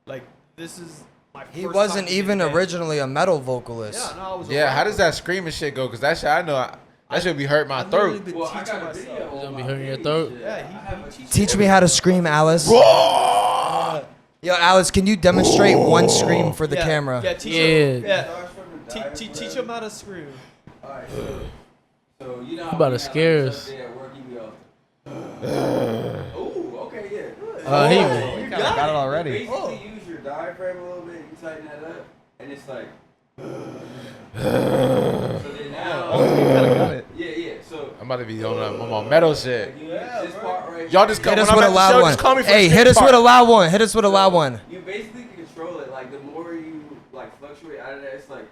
Like, this is my first He time wasn't being even a band. originally a metal vocalist. Yeah, no, I was a Yeah, how rapper. does that screaming shit go? Cause that shit I know that should be hurt my I've literally throat. been Well, I teaching got a myself. video. It's on gonna be my hurting your page, throat. shit. Yeah, I have a- he Teach me how to scream, Alice. Yo, Alice, can you demonstrate one scream for the Yeah, camera? Yeah, teach Yeah. him. Yeah, Starts from the diaphragm. teach him how to scream. Alright, so you know You how about we to have, scare like, us. stuff there at work, you be all, ooh, okay, yeah, good. He You kind of got it already. Basically, use your diaphragm a little bit. You tighten that up, and it's like. So then now, You kind of got it. yeah. So I'm about to be on my metal shit. like, you use this part right Y'all just Hit come us when with a I'm at the loud show, one. just call me for Hey, the hit us part. with a loud one. Hit us with a loud one. You basically control it. Like the more you like fluctuate out of that, it's like.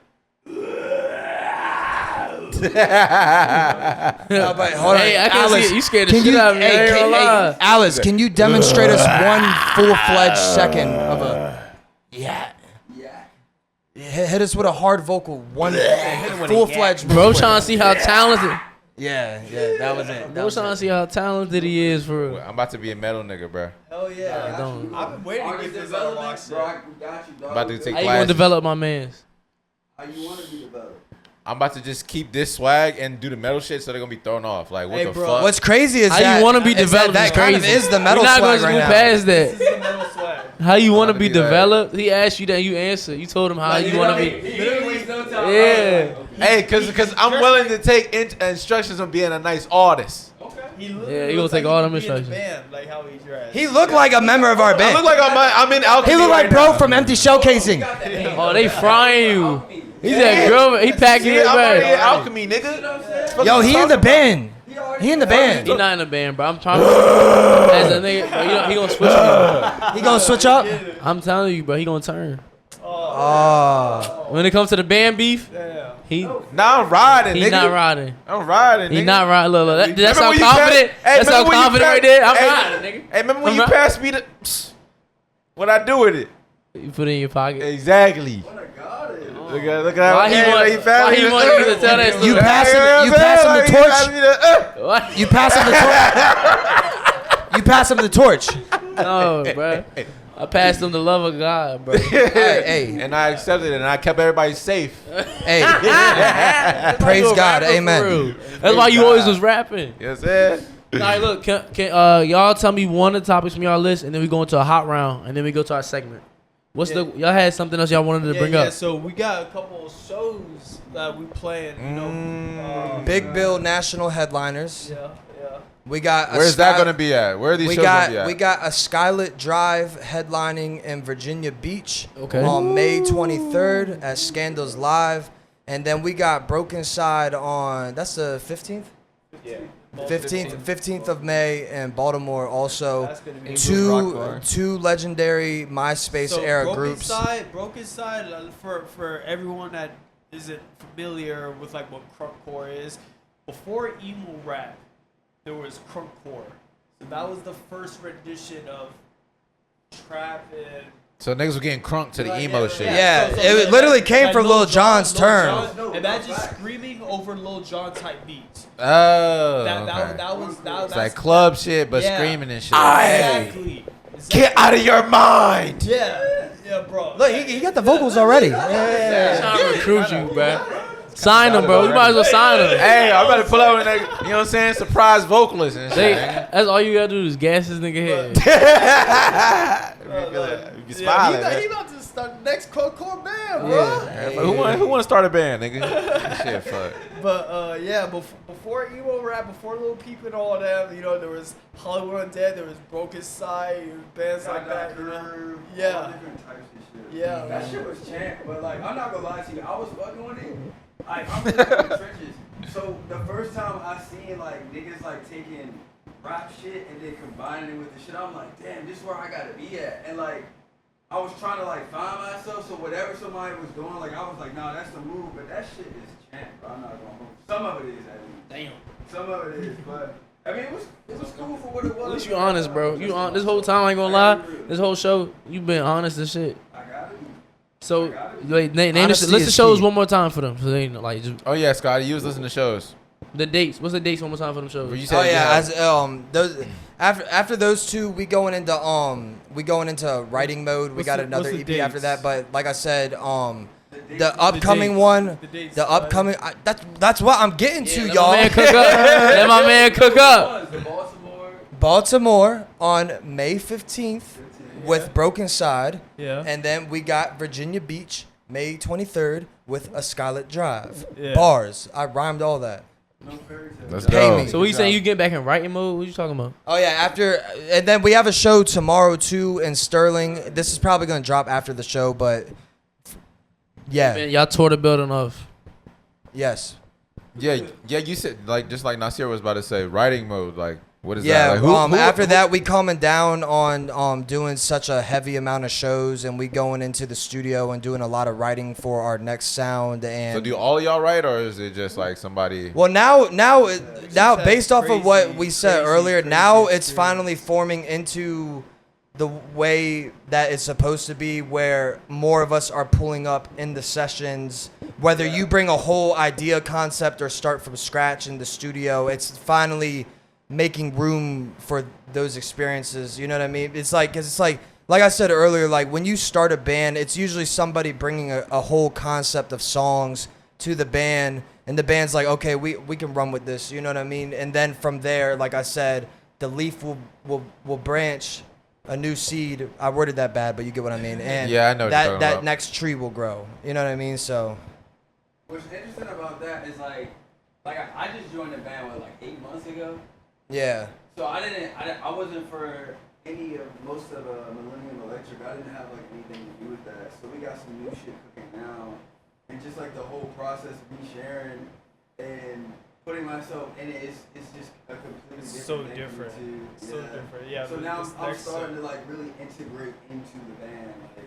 No, but hold Hey, on. I can Alice, see it. You scared the can shit out of me. I Hey, ain't gonna lie. Alice, can you demonstrate us one full-fledged second of a yeah? Hit us with a hard vocal, one full-fledged. Bro, trying to see how talented. Yeah, that was it. Bro, trying to see how talented he is for real. I'm about to be a metal nigga, bro. Hell yeah. don't. I've been waiting to Artist get this out of my development, shit. bro. I got you, dog. I'm about to take How you gonna classes. develop my mans? How you want to be developed? I'm about to just keep this swag and do the metal shit, so they're gonna be thrown off. Like, what Hey, the bro. fuck? What's crazy is How that you want to be is that developed that is kind of crazy. is the metal We're not swag gonna right move now. past This that. is the metal swag. How you want to I'm be about to be developed? He asked you that, you answered. You told him how you want to be. He didn't waste no time. Yeah. Hey, cause I'm willing to take instructions on being a nice artist. Okay. He Yeah, literally he looks gonna take like all he them could be in the instructions. band, like how he dressed. He looked like a member of our I band. look like I'm in Alchemy. He looked like right bro now. from Empty Showcasing. Oh, they frying you. He Yeah. said, girl, he packed you Yeah, in I'm already in bag. Alchemy, nigga. Yo, he in the band. He in the band. He not in the band, bro. I'm trying to. As a nigga, bro, he gonna switch me. He gonna switch up. I'm telling you, bro. He gonna turn. Oh, When it comes to the band beef, Yeah. he Nah, I'm riding, he nigga. not riding. I'm riding, He nigga. not riding. Look, that Remember sound when you confident. passed- hey, That sound remember when you confident right passed- there. I'm hey, riding, nigga. Hey, remember when I'm you right. passed me the? What I do with it? You put it in your pocket. Exactly. Look at that. Why he Hey, want- like, passed why me he the- wanted me to tell that story? You pass him. know You what I'm pass him saying? the Like, he torch. passed me the, What? You pass him the torch. You pass him the torch. No, bro. I passed him the love of God, bro. Hey, And I accepted it, and I kept everybody safe. hey. That's why Praise you a God, rapper for amen. real. That's why you God. always was rapping. Yes, sir. All right, look, can y'all tell me one of the topics from y'all list, and then we go into a hot round, and then we go to our segment. What's the y'all had something else y'all wanted to bring up? So we got a couple of shows that we playing. You know, Big Bill national headliners. yeah. We got. a Where's that Sky- gonna be at? Where are these We shows gonna be got at? we got a Skylit Drive headlining in Virginia Beach Okay. on May 23rd at Scandals Live, and then we got Broken Side on that's the 15th. Yeah. 15th of May in Baltimore. Also, That's gonna be two legendary MySpace era groups. Broken Side, for everyone that isn't familiar with like what crunkcore is, before emo rap, there was crunkcore. So that was the first rendition of trap and So niggas were getting crunk to the emo shit. Yeah, it literally came from Lil Jon's term. Imagine screaming over Lil Jon type beats. Oh. That okay. was It's like club shit, but Yeah. screaming and shit. Exactly. Get out of your mind. Yeah, bro. Look, he got the vocals already. Trying to recruit you, bro. Sign him, bro. You might as well sign him. Hey, I'm about to pull out with that, you know what I'm saying? Surprise vocalist and They, shit. that's all you gotta do is gas this nigga head. You be smiling, he man. about to start the next crunkcore band, bro. Hey, who want to start a band, nigga? Shit, fuck. But yeah, before emo rap, before Lil Peep and all that, you know, there was Hollywood Undead, there was Broken Side, bands like that, you know. All Yeah, different types of shit. yeah. That shit was champ, but like I'm not gonna lie to you, I was fucking with it. Like, I'm really in the trenches. So the first time I seen like niggas like taking rap shit and then combining it with the shit, I'm like, damn, this is where I gotta be at. And like, I was trying to like find myself. So whatever somebody was doing, like I was like, nah, that's the move. But that shit is champ, bro. I'm not gonna hold. Some of it is, at least. Damn. Some of it is, but I mean, it was cool for what it was. At least you honest, bro. You on this whole time. I ain't gonna lie. This whole show, you been honest as shit. I got it. So, like, name Honesty list the is shows key. one more time for them. So they like just Oh yeah, Scotty, you was listening to shows. the dates. What's the dates one more time for them shows? Where you said Oh you yeah, had- as those after those two, we going into writing mode. We What's got the- another what's EP the after dates? that. But like I said, dates- the upcoming dates. one, The dates, the upcoming. That's what I'm getting to, Let y'all. my man cook up. Let my man cook up. The Baltimore. Baltimore on May 15th with Broken Side, Yeah. and then we got Virginia Beach May 23rd with A Scarlet Drive. Yeah. Bars. I rhymed all that. No fairy tale. Let's Pay go. me. So what you saying? You get back in writing mode? What you talking about? Oh yeah, and then we have a show tomorrow too in Sterling. This is probably gonna drop after the show, but yeah, Man, y'all tore the building off. yes, Yeah, you said like just like Nasir was about to say, writing mode. Like, what is yeah. that? Like, After that, we coming down on doing such a heavy amount of shows, and we going into the studio and doing a lot of writing for our next sound. And So do all of y'all write, or is it just like somebody? well, now, had based off of what we said crazy earlier, now it's experience. finally forming into the way that it's supposed to be, where more of us are pulling up in the sessions. Whether you bring a whole idea concept or start from scratch in the studio, it's finally making room for those experiences. You know what I mean? It's like, 'cause it's like I said earlier, like when you start a band, it's usually somebody bringing a whole concept of songs to the band, and the band's like, okay, we can run with this. You know what I mean? And then from there, like I said, the leaf will branch a new seed. I worded that bad, but you get what I mean. And Yeah, I know what you're talking that about. next tree will grow. You know what I mean? So What's interesting about that is like I just joined the band like 8 months ago. yeah. So I wasn't for any of most of Millennium Electric. I didn't have like anything to do with that. So we got some new shit cooking now, and just like the whole process of me sharing and putting myself in it, it's just a completely different So thing for me different. too. So different. Yeah. So but now this I'm next starting to like really integrate into the band. Like,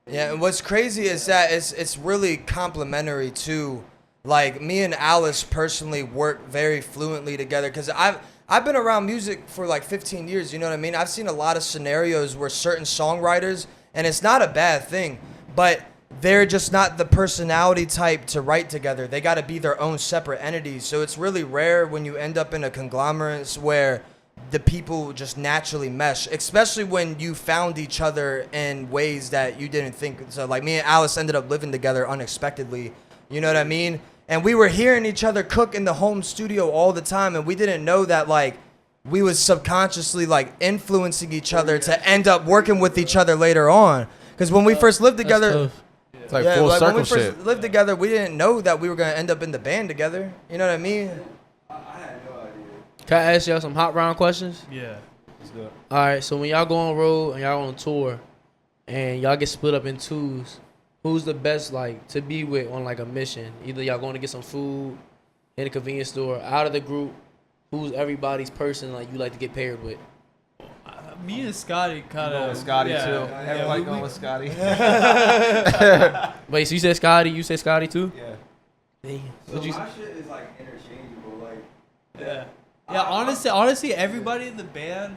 Yeah, and what's crazy is that it's really complementary too. Like me and Alice personally work very fluently together because I've been around music for like 15 years. You know what I mean? I've seen a lot of scenarios where certain songwriters, and it's not a bad thing, but they're just not the personality type to write together. They got to be their own separate entities. So it's really rare when you end up in a conglomerate where the people just naturally mesh, especially when you found each other in ways that you didn't think. So like me and Alice ended up living together unexpectedly. You know what I mean? And we were hearing each other cook in the home studio all the time, and we didn't know that like we was subconsciously like influencing each other to end up working with each other later on. Because when we first lived together, Tough. It's like full when circle we first shit. lived together, we didn't know that we were gonna end up in the band together. You know what I mean? I had no idea. Can I ask y'all some hot round questions? Yeah. Let's go. All right. So when y'all go on road and y'all on tour, and y'all get split up in twos, who's the best like to be with on like a mission? Either y'all going to get some food in a convenience store. Out of the group, who's everybody's person like you like to get paired with? Me and Scotty kind Going of. with Scotty yeah, too. yeah, Everybody we- going with Scotty. Wait, so you said Scotty? You said Scotty too? Yeah. Damn. So What'd you my shit is like interchangeable. Like Yeah. Yeah. Honestly, everybody in the band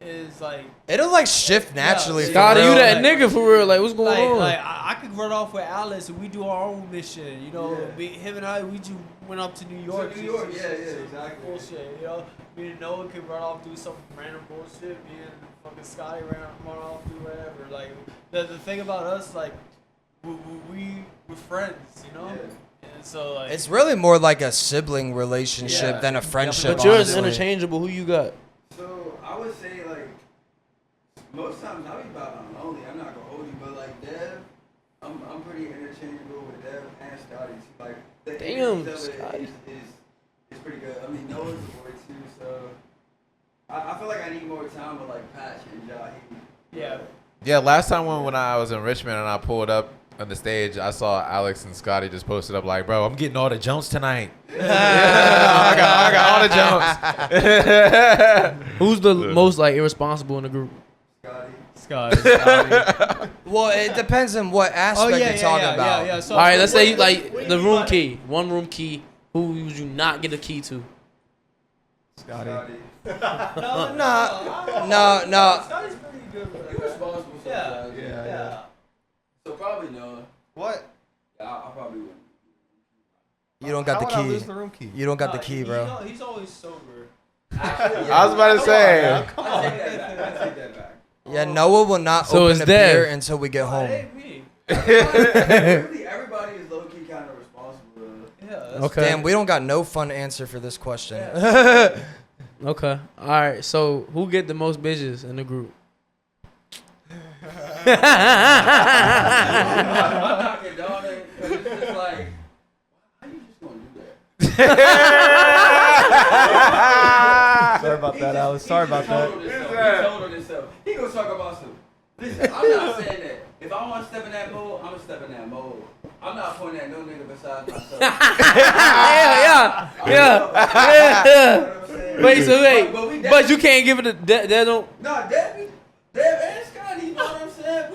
is like. It'll like shift naturally. Yeah. for Scotty, you real. that nigga for real? Like, what's going Like, on? I could run off with Alice and we do our own mission. You know, him and I, we just went up to New York. New York, just- yeah, just exactly. Bullshit, you know. Me and Noah could run off do some random bullshit. Me and fucking Scotty run off do whatever. Like the thing about us, like we're friends, you know. Yeah. And so like It's really more like a sibling relationship Yeah. than a friendship. but yours is honestly. interchangeable. Who you got? So I would say like most times I be about I'm lonely. I'm not gonna hold you, but like Dev, I'm pretty interchangeable with Dev and Scotty. Like the Damn, energies of it Scotty. is pretty good. I mean Noah's a boy too, so I feel like I need more time with like Patch and Jahi. yeah. Yeah, last time when I was in Richmond and I pulled up on the stage, I saw Alex and Scotty just posted up like, bro, I'm getting all the jumps tonight. I got all the jumps. Who's the most like irresponsible in the group? Scotty. Well, it depends on what aspect you're talking about. Yeah. So All right, let's say you when like the you room like- key, one room key. Who would you not get a key to? Scotty. No. Scotty's pretty good. You responsible sometimes. Yeah. So probably Noah. What? Yeah, I probably wouldn't. You don't got How the would I key. lose the room key? You don't got the key, bro. He's always sober. I was about to say. I take that back. Yeah, Noah will not So open it's the Dev. beer until we get It home. ain't me. Everybody is low key kind of responsible. Yeah. That's Okay. Damn, we don't got no fun answer for this question. Okay. All right. So who get the most bitches in the group? I'm not condoning, because it's just like, how you just gonna do that? Sorry about that, Alex. Sorry about He that. told on himself. He gonna talk about some. Listen, I'm not saying that. If I want to step in that mode, I'm gonna step in that mode. I'm not pointing at no nigga besides myself. Yeah. You know what I'm saying? Wait. So wait. But we But you can't give it a. They don't. Nah, Dev and Scotty, you know what I'm saying?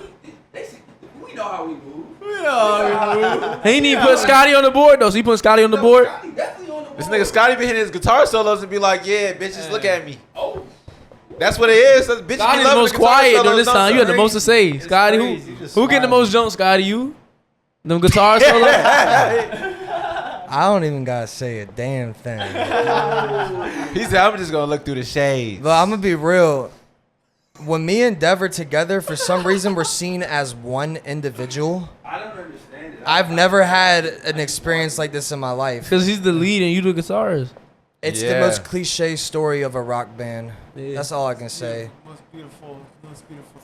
We know how we move. He didn't even put Scotty on the board though. So he put Scotty on the board. Scotty definitely on the board. This nigga Scotty be hitting his guitar solos and be like, yeah, bitches, look at me. Oh. That's what it is. That's bitches Scotty's be the loving most the guitar quiet solos, during this don't time. You had the they? most to say, Scotty. crazy. Just Who getting the smile. most jumps, Scotty? You? Them guitar solos. I don't even gotta say a damn thing. He said, I'm just gonna look through the shades. But I'm gonna be real. When me and Dev are together, for some reason we're seen as one individual. I don't understand it. I've never had an experience like this in my life. Because he's the lead and you the guitarist. It's the Yeah. most cliche story of a rock band. Yeah. That's all I can say. Most beautiful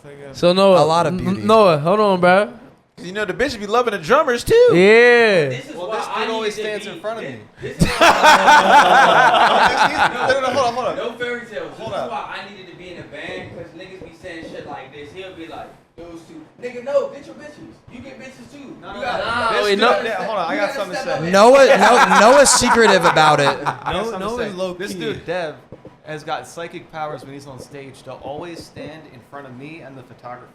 thing ever. So Noah, A lot of beauty. No, hold on, bro. You know, the bitches be loving the drummers too. Yeah. This is Well, why this I dude always need to stands be- in front of me. This is why No, hold on. no fairy tales. This Hold is up. why I needed to be in a band, because niggas be saying shit like this. He'll be like, those two. Nigga, no, get your bitches. You get bitches too. No, You no, gotta- no. you Wait, gotta no. step- Hold on, I you got gotta something to step say. up. Noah's secretive about it. This low This key. dude, Dev, has got psychic powers when he's on stage to always stand in front of me and the photographer.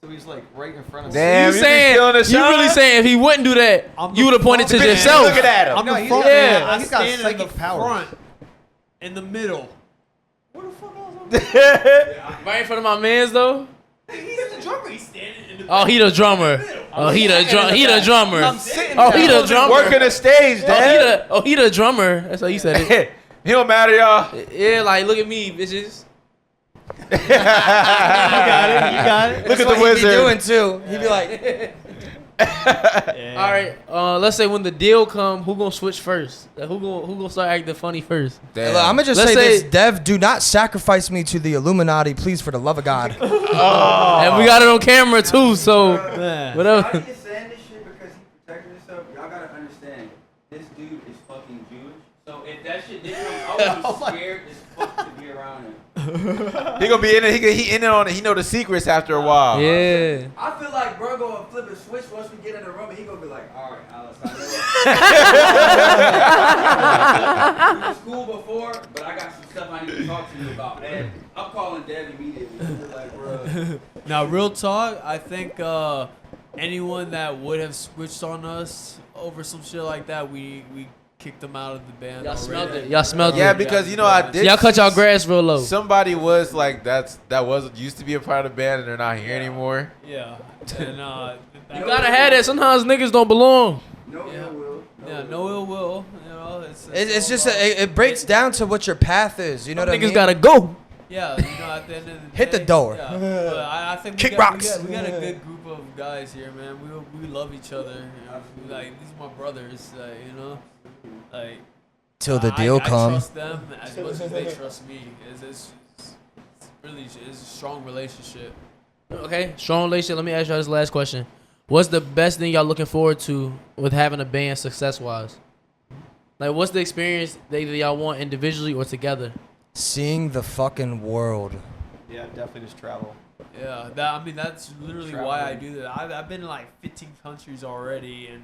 So he's like right in front of me. Damn, you you saying be feeling the you really shine? saying if he wouldn't do that, I'm you would have the pointed to front man. yourself. Look at him. I'm the he's front got- man. yeah, I he's got stand in the psychic powers. front, in the middle. Where the fuck else? Right in front of my man's though. He's the drummer. He's standing in the. Oh, he the drummer. Oh, he the drummer. I'm sitting Oh, he down. the drummer. Working the stage, Dad. He the drummer. That's how you said it. He don't matter, y'all. Yeah, like look at me, bitches. You got it. Look at That's what the he wizard. be doing too. He'd be like, All right. Let's say when the deal come, who gonna switch first? Like, who gonna start acting funny first? I'm gonna just Let's say say- this, Dev, do not sacrifice me to the Illuminati, please, for the love of God. And we got it on camera too. So whatever. Scotty is saying this shit because he protected himself. Y'all gotta understand, this dude is fucking Jewish. So if that shit did come, I would be scared as fuck to be around him. He gonna be in it. He in it on it. He know the secrets after a while. Yeah. I feel like bro gonna flip a switch once we get in the room, and he gonna be like, all right, Alex, I know we was cool before, but I got some stuff I need to talk to you about. And I'm calling Dev immediately. He's like, bro. Now, real talk. I think anyone that would have switched on us over some shit like that, we kicked them out of the band. Y'all already. smelled it. Y'all smelled Yeah, it. because you know I did. Y'all cut y'all see grass real low. Somebody was like that was used to be a part of the band and they're not here anymore. Yeah. And You gotta have that. Sometimes niggas don't belong. No Yeah. ill will. Yeah, no ill will. You know, It's all just, about- it breaks down to what your path is. You know what I Niggas mean? gotta go. Yeah, you know, at the end of the Hit the day, door. Yeah. But I think Kick we got, rocks. We got a good group of guys here, man. We love each other. You know? Like these are my brothers. You know, like Till the deal I come. trust them as much as they trust me. It's really it's a strong relationship. Okay, strong relationship. Let me ask y'all this last question. What's the best thing y'all looking forward to with having a band success-wise? Like, what's the experience that either y'all want individually or together? Seeing the fucking world. Yeah, definitely just travel. Yeah, that's literally why I do that. I've been in like 15 countries already, and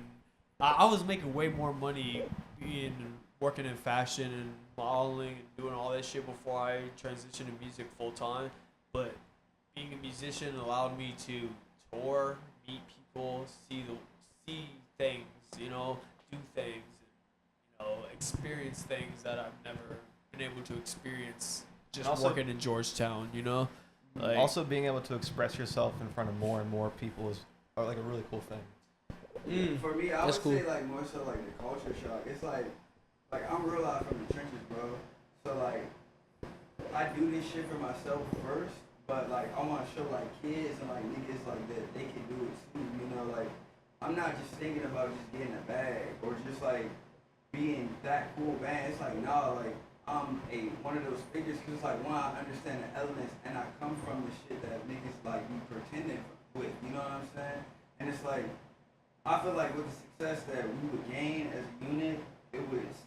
I was making way more money working in fashion and modeling and doing all that shit before I transitioned to music full time. But being a musician allowed me to tour, meet people, see things, do things, experience things that I've never been able to experience just Also- working in Georgetown. Like, Also, being able to express yourself in front of more and more people is like a really cool thing. For me, I That's would cool. say like more so like the culture shock. It's like I'm real out from the trenches, bro. So like I do this shit for myself first, but like I want to show like kids and like niggas like that they can do it too. Like I'm not just thinking about just getting a bag or just like being that cool band. It's like nah, like I'm one of those figures because like one, I understand the elements and I come from the shit that niggas like be pretending with. You know what I'm saying? And it's like I feel like with the success that we would gain as a unit,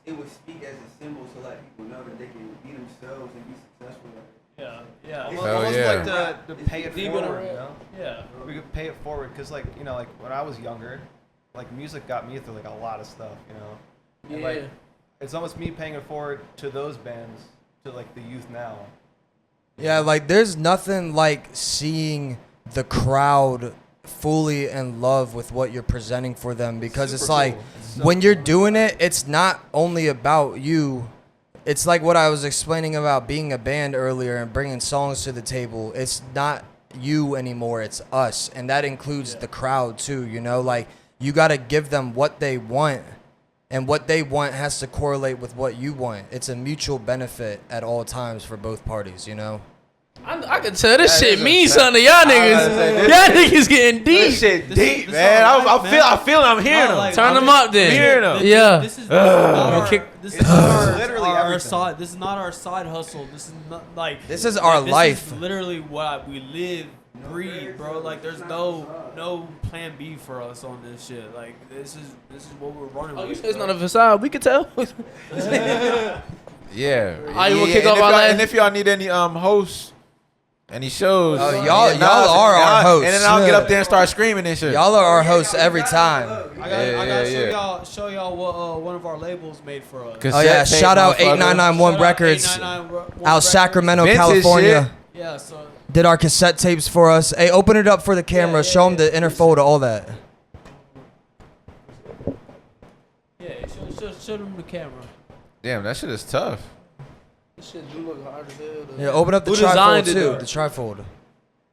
it would speak as a symbol to let people know that they can be themselves and be successful. yeah. Almost yeah. like to pay it Deep in forward, it. Yeah. We could pay it forward because, like, like when I was younger, like music got me through like a lot of stuff, And, Yeah. like, it's almost me paying it forward to those bands, to like the youth now. Yeah, like there's nothing like seeing the crowd fully in love with what you're presenting for them because Super it's like cool. It's so when you're cool. doing it, it's not only about you. It's like what I was explaining about being a band earlier and bringing songs to the table. It's not you anymore, it's us. And that includes the crowd too, Like you got to give them what they want. And what they want has to correlate with what you want. It's a mutual benefit at all times for both parties, I can tell this That shit is a means fact. something to y'all I was niggas. gonna say, Y'all niggas getting deep. This shit This deep, is man. all right, I man. feel I'm hearing them. like, Turn them up then. Hearing them. Yeah. This is not our, kick- this It's is our, literally our everything. side. This is not our side hustle. This is not like. This is our life. This is literally what we live, breathe, bro. Like there's no plan B for us on this shit. Like this is what we're running Oh, you with. said it's bro. not a facade. We can tell. Yeah. All right, you wanna kick and off if our y'all- last- And if y'all need any hosts, any shows, Oh, yeah, y'all nah, are our hosts. And then I'll get up there and start screaming and shit. Y'all are our hosts every time. I gotta Yeah. show y'all what one of our labels made for us. Cassette Oh yeah, tape, shout out motherfucker. 8991 Shout out Records 899 out Records. Sacramento, Vintage California. shit. Yeah, so Did our cassette tapes for us. Hey, open it up for the camera. Yeah, Show them the inner fold of all that. yeah, show them the camera. Damn, that shit is tough. This shit do look hard as hell. Yeah, open up the Who trifold designed it, too. though? The trifold.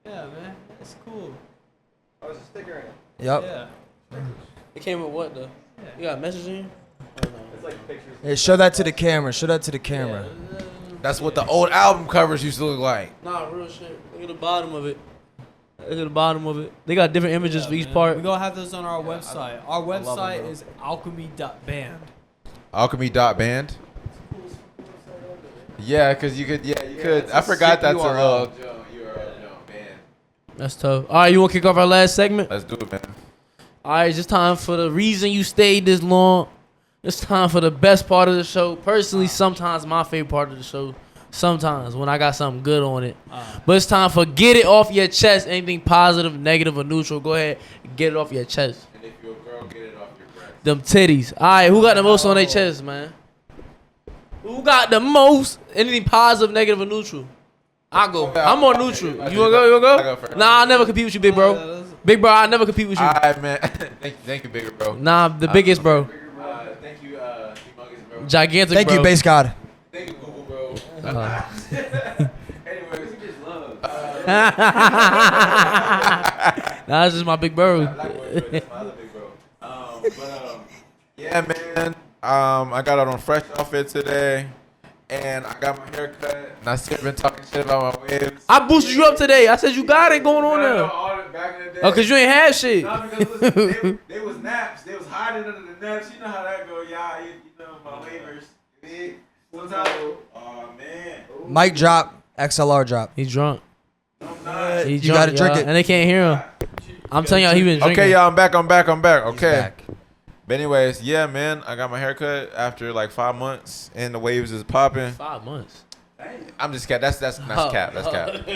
Yeah, man, that's cool. I was a sticker in it. Yep. Yeah. It came with what though? You got a message in? It's like pictures. Yeah, show that to the camera. Show that to the camera. That's what the old album covers used to look like. Nah, real shit. Look at the bottom of it. Look at the bottom of it. They got different images for each Man. part. We're gonna have those on our website. Our love them, website bro. is alchemy.band. Alchemy.band. Yeah, cause you could. Yeah, you could. I forgot that's a little band. That's tough. All right, you want to kick off our last segment? Let's do it, man. All right, it's just time for the reason you stayed this long. It's time for the best part of the show. Personally, sometimes my favorite part of the show. Sometimes when I got something good on it. But it's time for get it off your chest. Anything positive, negative, or neutral, go ahead and get it off your chest. And if you're a girl, get it off your breast. Them titties. All right, who got the most on their chest, man? Who got the most? Anything positive, negative, or neutral? I'll go. I'm more neutral. You wanna go? You I wanna go go? first. Nah, I'll never compete with you, big bro. Big bro, I'll never compete with you. All right, man. thank you, bigger bro. Nah, the biggest bro. Thank you, humongous bro. Gigantic Thank bro. you, Bass God. Thank you, Google bro. Anyways, We just love. Nah, that's just my big bro. Yeah, man. I got on a fresh outfit today, and I got my hair cut. And I still been talking shit about my waves. I boosted you up today. I said you got it going on there. Back in the day. Oh, cause you ain't had shit. No, because listen, they was naps. They was hiding under the naps. You know how that go, y'all. You know my waivers. Big. Sometimes, oh man. Mic drop. XLR drop. He's drunk. I'm not. He You drunk, gotta drink y'all, it. and they can't hear him. I'm telling y'all, he been drinking. Okay, y'all. I'm back. He's Okay. back. But anyways, yeah, man. I got my hair cut after like 5 months, and the waves is popping. 5 months. I'm just cap. That's Oh. cap. That's cap.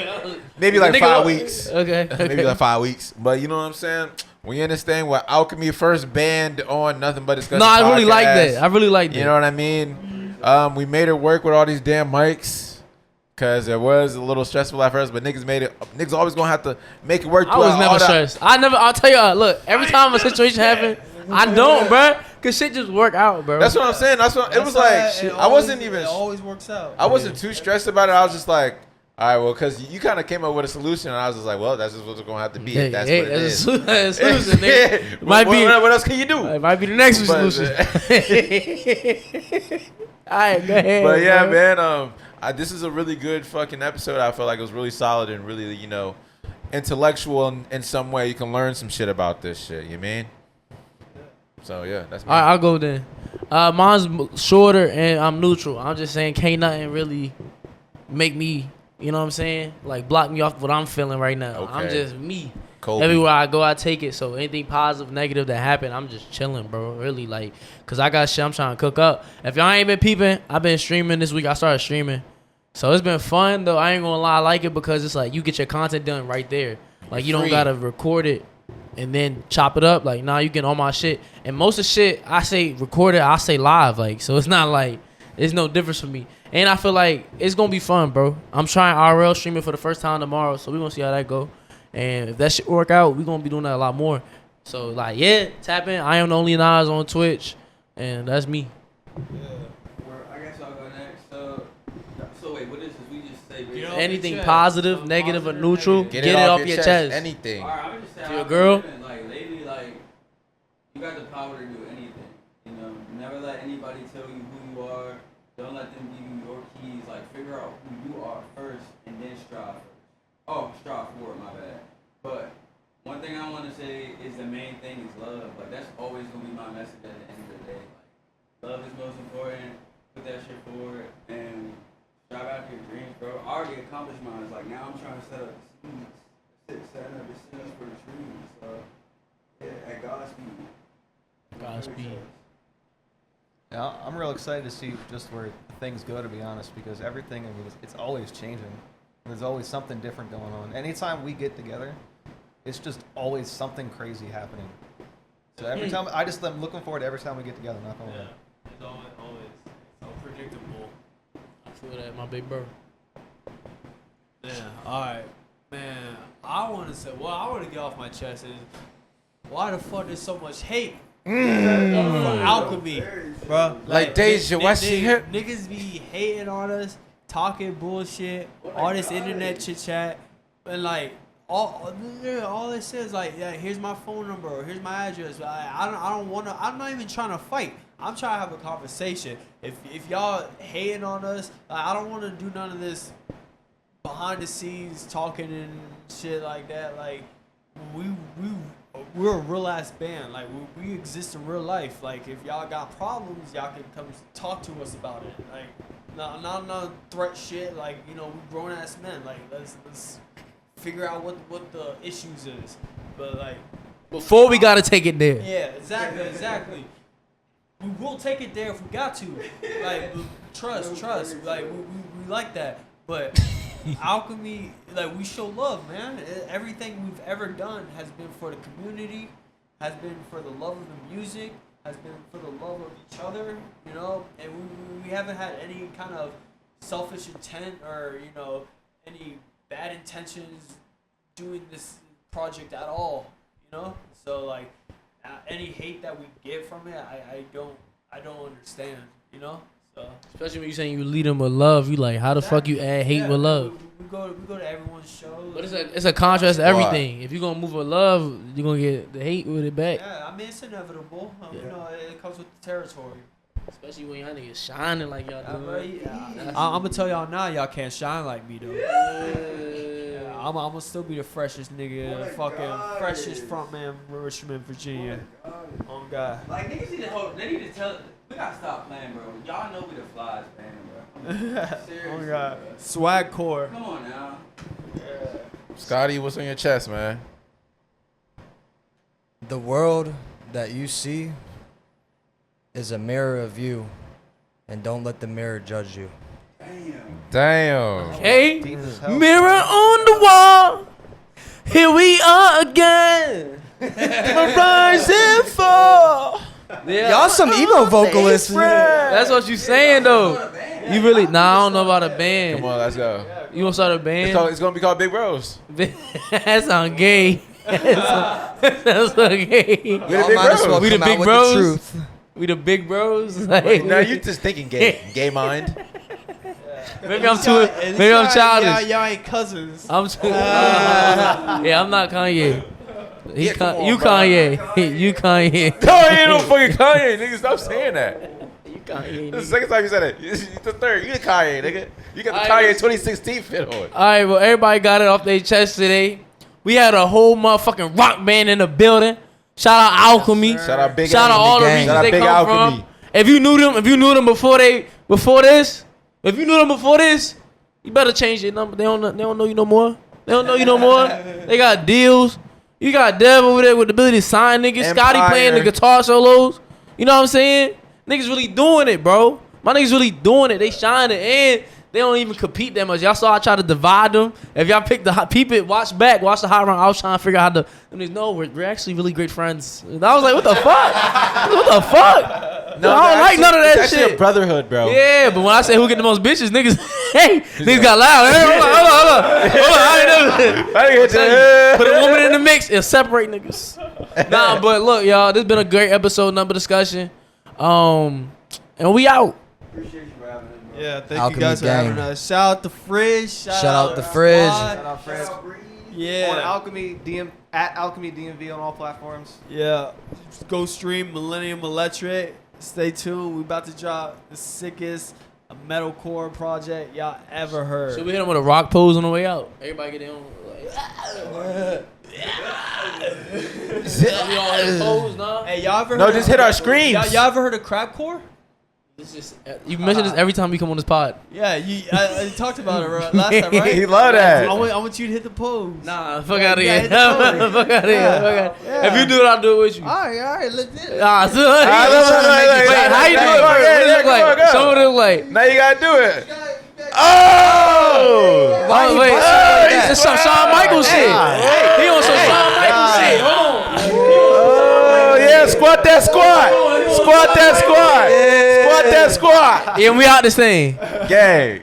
Maybe like Nigga, 5 weeks. Okay. Maybe like 5 weeks. But you know what I'm saying? We in this thing where Alchemy first banned on Nothing But Discussion. No, I really like podcast. that. I really like that. You know what I mean? We made it work with all these damn mics. Cause it was a little stressful at first, but niggas made it. Niggas always gonna have to make it work. I was never stressed. I'll tell you, look, every time a situation happen, I don't, bro. Cause shit just work out, bro. That's what I'm saying. That's what it was like. I wasn't even. It always works out. I wasn't too stressed about it. I was just like, all right, well, cause you kind of came up with a solution, and I was just like, well, that's just what's gonna have to be. If that's what it is. That's a solution, nigga. Yeah. Might be. What else can you do? It might be the next But- solution. All right, go ahead. But yeah, bro. man. This is a really good fucking episode. I feel like it was really solid and really, intellectual in some way. You can learn some shit about this shit. You mean? So yeah, that's me. All right, I'll go then. Mine's shorter and I'm neutral. I'm just saying, can't nothing really make me, you know what I'm saying? Like block me off what I'm feeling right now. Okay. I'm just me. Kobe. Everywhere I go, I take it. So anything positive, negative that happen, I'm just chilling, bro. Really, like, cause I got shit I'm trying to cook up. If y'all ain't been peeping, I've been streaming this week. I started streaming, so it's been fun though. I ain't gonna lie, I like it because it's like you get your content done right there. Like you don't Free. gotta record it and then chop it up. Like nah, you get all my shit. And most of the shit I say recorded, I say live. Like so, it's not like it's no difference for me. And I feel like it's gonna be fun, bro. I'm trying RL streaming for the first time tomorrow, so we gonna see how that go. And if that shit work out, we gonna be doing that a lot more. So like, yeah, tap in. I am the only Nas on Twitch, and that's me. I guess I'll go next. So wait, what is this? We just say You know, Anything chest. positive, Some negative, or positive, neutral, negative. get it off your chest. Anything. All right, I'm just saying. To your girl? Like lately, like you got the power to do anything. You know, never let anybody tell you who you are. Don't let them give you your keys. Like figure out who you are first, and then strive. Strive for it. My bad. But one thing I want to say is the main thing is love. Like that's always gonna be my message at the end of the day. Like love is most important. Put that shit forward and strive after your dreams, bro. I already accomplished mine. It's like now I'm trying to set up the seeds, setting up the seeds for the trees. So yeah, at Godspeed. Godspeed. Yeah, I'm real excited to see just where things go, to be honest, because everything, it's always changing. There's always something different going on. Anytime we get together, it's just always something crazy happening. So every time, I'm looking forward to every time we get together. Not gonna lie. It's always unpredictable. I feel that, my big bro. Yeah. All right, man. I want to get off my chest is why the fuck there's so much hate for Alchemy, bro? Like Deja, why she hit? Niggas be hating on us, talking bullshit, all this internet chit chat, and like all it says like, yeah, here's my phone number or here's my address. I don't want to. I'm not even trying to fight. I'm trying to have a conversation. If y'all hating on us, I don't want to do none of this behind the scenes talking and shit like that. Like we're a real ass band. Like we exist in real life. Like if y'all got problems, y'all can come talk to us about it. Like not threat shit. Like we grown ass men. Like let's figure out what the issues is. But like Before we gotta take it there. yeah, exactly. We will take it there if we got to. Like trust. Like we like that. But Alchemy, like we show love, man. Everything we've ever done has been for the community, has been for the love of the music, has been for the love of each other, and we haven't had any kind of selfish intent or, any bad intentions doing this project at all, So like any hate that we get from it, I don't understand, So Especially when you saying you lead them with love, you like, how the fuck you add hate with love? We go to everyone's shows. But it's a contrast to everything. If you gonna move with love, you're gonna get the hate with it back. Yeah, I mean it's inevitable. It comes with the territory. Especially when y'all niggas shining like y'all do. I'm gonna tell y'all now, y'all can't shine like me though. Yeah, I'm gonna still be the freshest nigga, fucking freshest frontman, Richmond, Virginia. Oh God. Like niggas need to hold. They need to tell. We gotta stop playing, bro. Y'all know we the flies, man, bro. Seriously, Oh God. bro. Swag core. Come on now. Scotty, what's on your chest, man? The world that you see is a mirror of you, and don't let the mirror judge you. Damn. Damn. Hey, Deep as hell. mirror on the wall. Here we are again. Rise and fall. Yeah. Y'all some emo vocalists. That's what you saying though. You really? Nah, I don't know about a band. Come on, let's go. You gonna start a band? It's gonna be called Big Bros. That sound gay. That sound gay. We the Y'all Big might as well Bros. We the come out big with bros? the truth. We the big bros. Like, Wait, now you just thinking gay mind. maybe I'm too. Maybe I'm childish. Y'all ain't cousins. I'm too. Yeah, I'm not Kanye. He Yeah, come on, you bro. Kanye. You Kanye. No, he ain't no fucking Kanye, nigga. Stop saying that. You Kanye. This is the second time you said it. It's the third. You the Kanye, nigga. You got the Alright. Kanye 2016 fit on. All right, well, everybody got it off their chest today. We had a whole motherfucking rock band in the building. Shout out Alchemy. Shout out Big Shout out Alchemy all the gang. regions Shout out they Big come Alchemy. from. If you knew them before this, if you knew them before this, you better change your number. They don't know you no more. They don't know you no more. They got deals. You got Dev over there with the ability to sign niggas. Scotty Empire. playing the guitar solos. You know what I'm saying? Niggas really doing it, bro. My niggas really doing it. They shining and they don't even compete that much. Y'all saw I try to divide them. If y'all pick the hot, peep it, watch the hot round. I was trying to figure out how to. Them niggas, no, we're actually really great friends. And I was like, what the fuck? What the fuck? No, I don't like none of that it's actually shit. a brotherhood, bro. Yeah, but when I say who get the most bitches, niggas, hey, niggas got loud. Hey, hold on. I ain't never. I didn't get you. Put a woman in the mix, it'll separate niggas. Nah, but look, y'all, this been a great episode number discussion. And we out. Appreciate you for having us, bro. Yeah, thank Alchemy you guys for gang. having us. Shout out the Fridge. Shout out the Fridge. Squad. Shout out Fred. Yeah. On Alchemy at Alchemy DMV on all platforms. Yeah. Go stream Millennium Electric. Stay tuned. We about to drop the sickest metalcore project y'all ever heard. Should we hit him with a rock pose on the way out? Everybody get their own. We all hit a pose, nah? Hey, y'all ever No, heard just of- hit our screams. Y'all ever heard of crapcore? This is, you mention this every time we come on this pod. Yeah, I talked about it last time, right? He love that. I want you to hit the pose. Nah, fuck Yeah, out of yeah, here. hit the pose. Fuck out of here. Yeah, Fuck outta here. yeah. If you do it, I'll do it with you. All right, let's do it. Ah, so, look, wait, how you do it? What does it look like? Show what it look like. Now you gotta do it. Oh! Why he wait, busting like that? it's some Shawn Michaels shit. He on some Shawn Michaels shit. Hold on. Oh yeah, squat that squat. Squat that squat. Squat that squat. Yeah, we out this thing. Gang.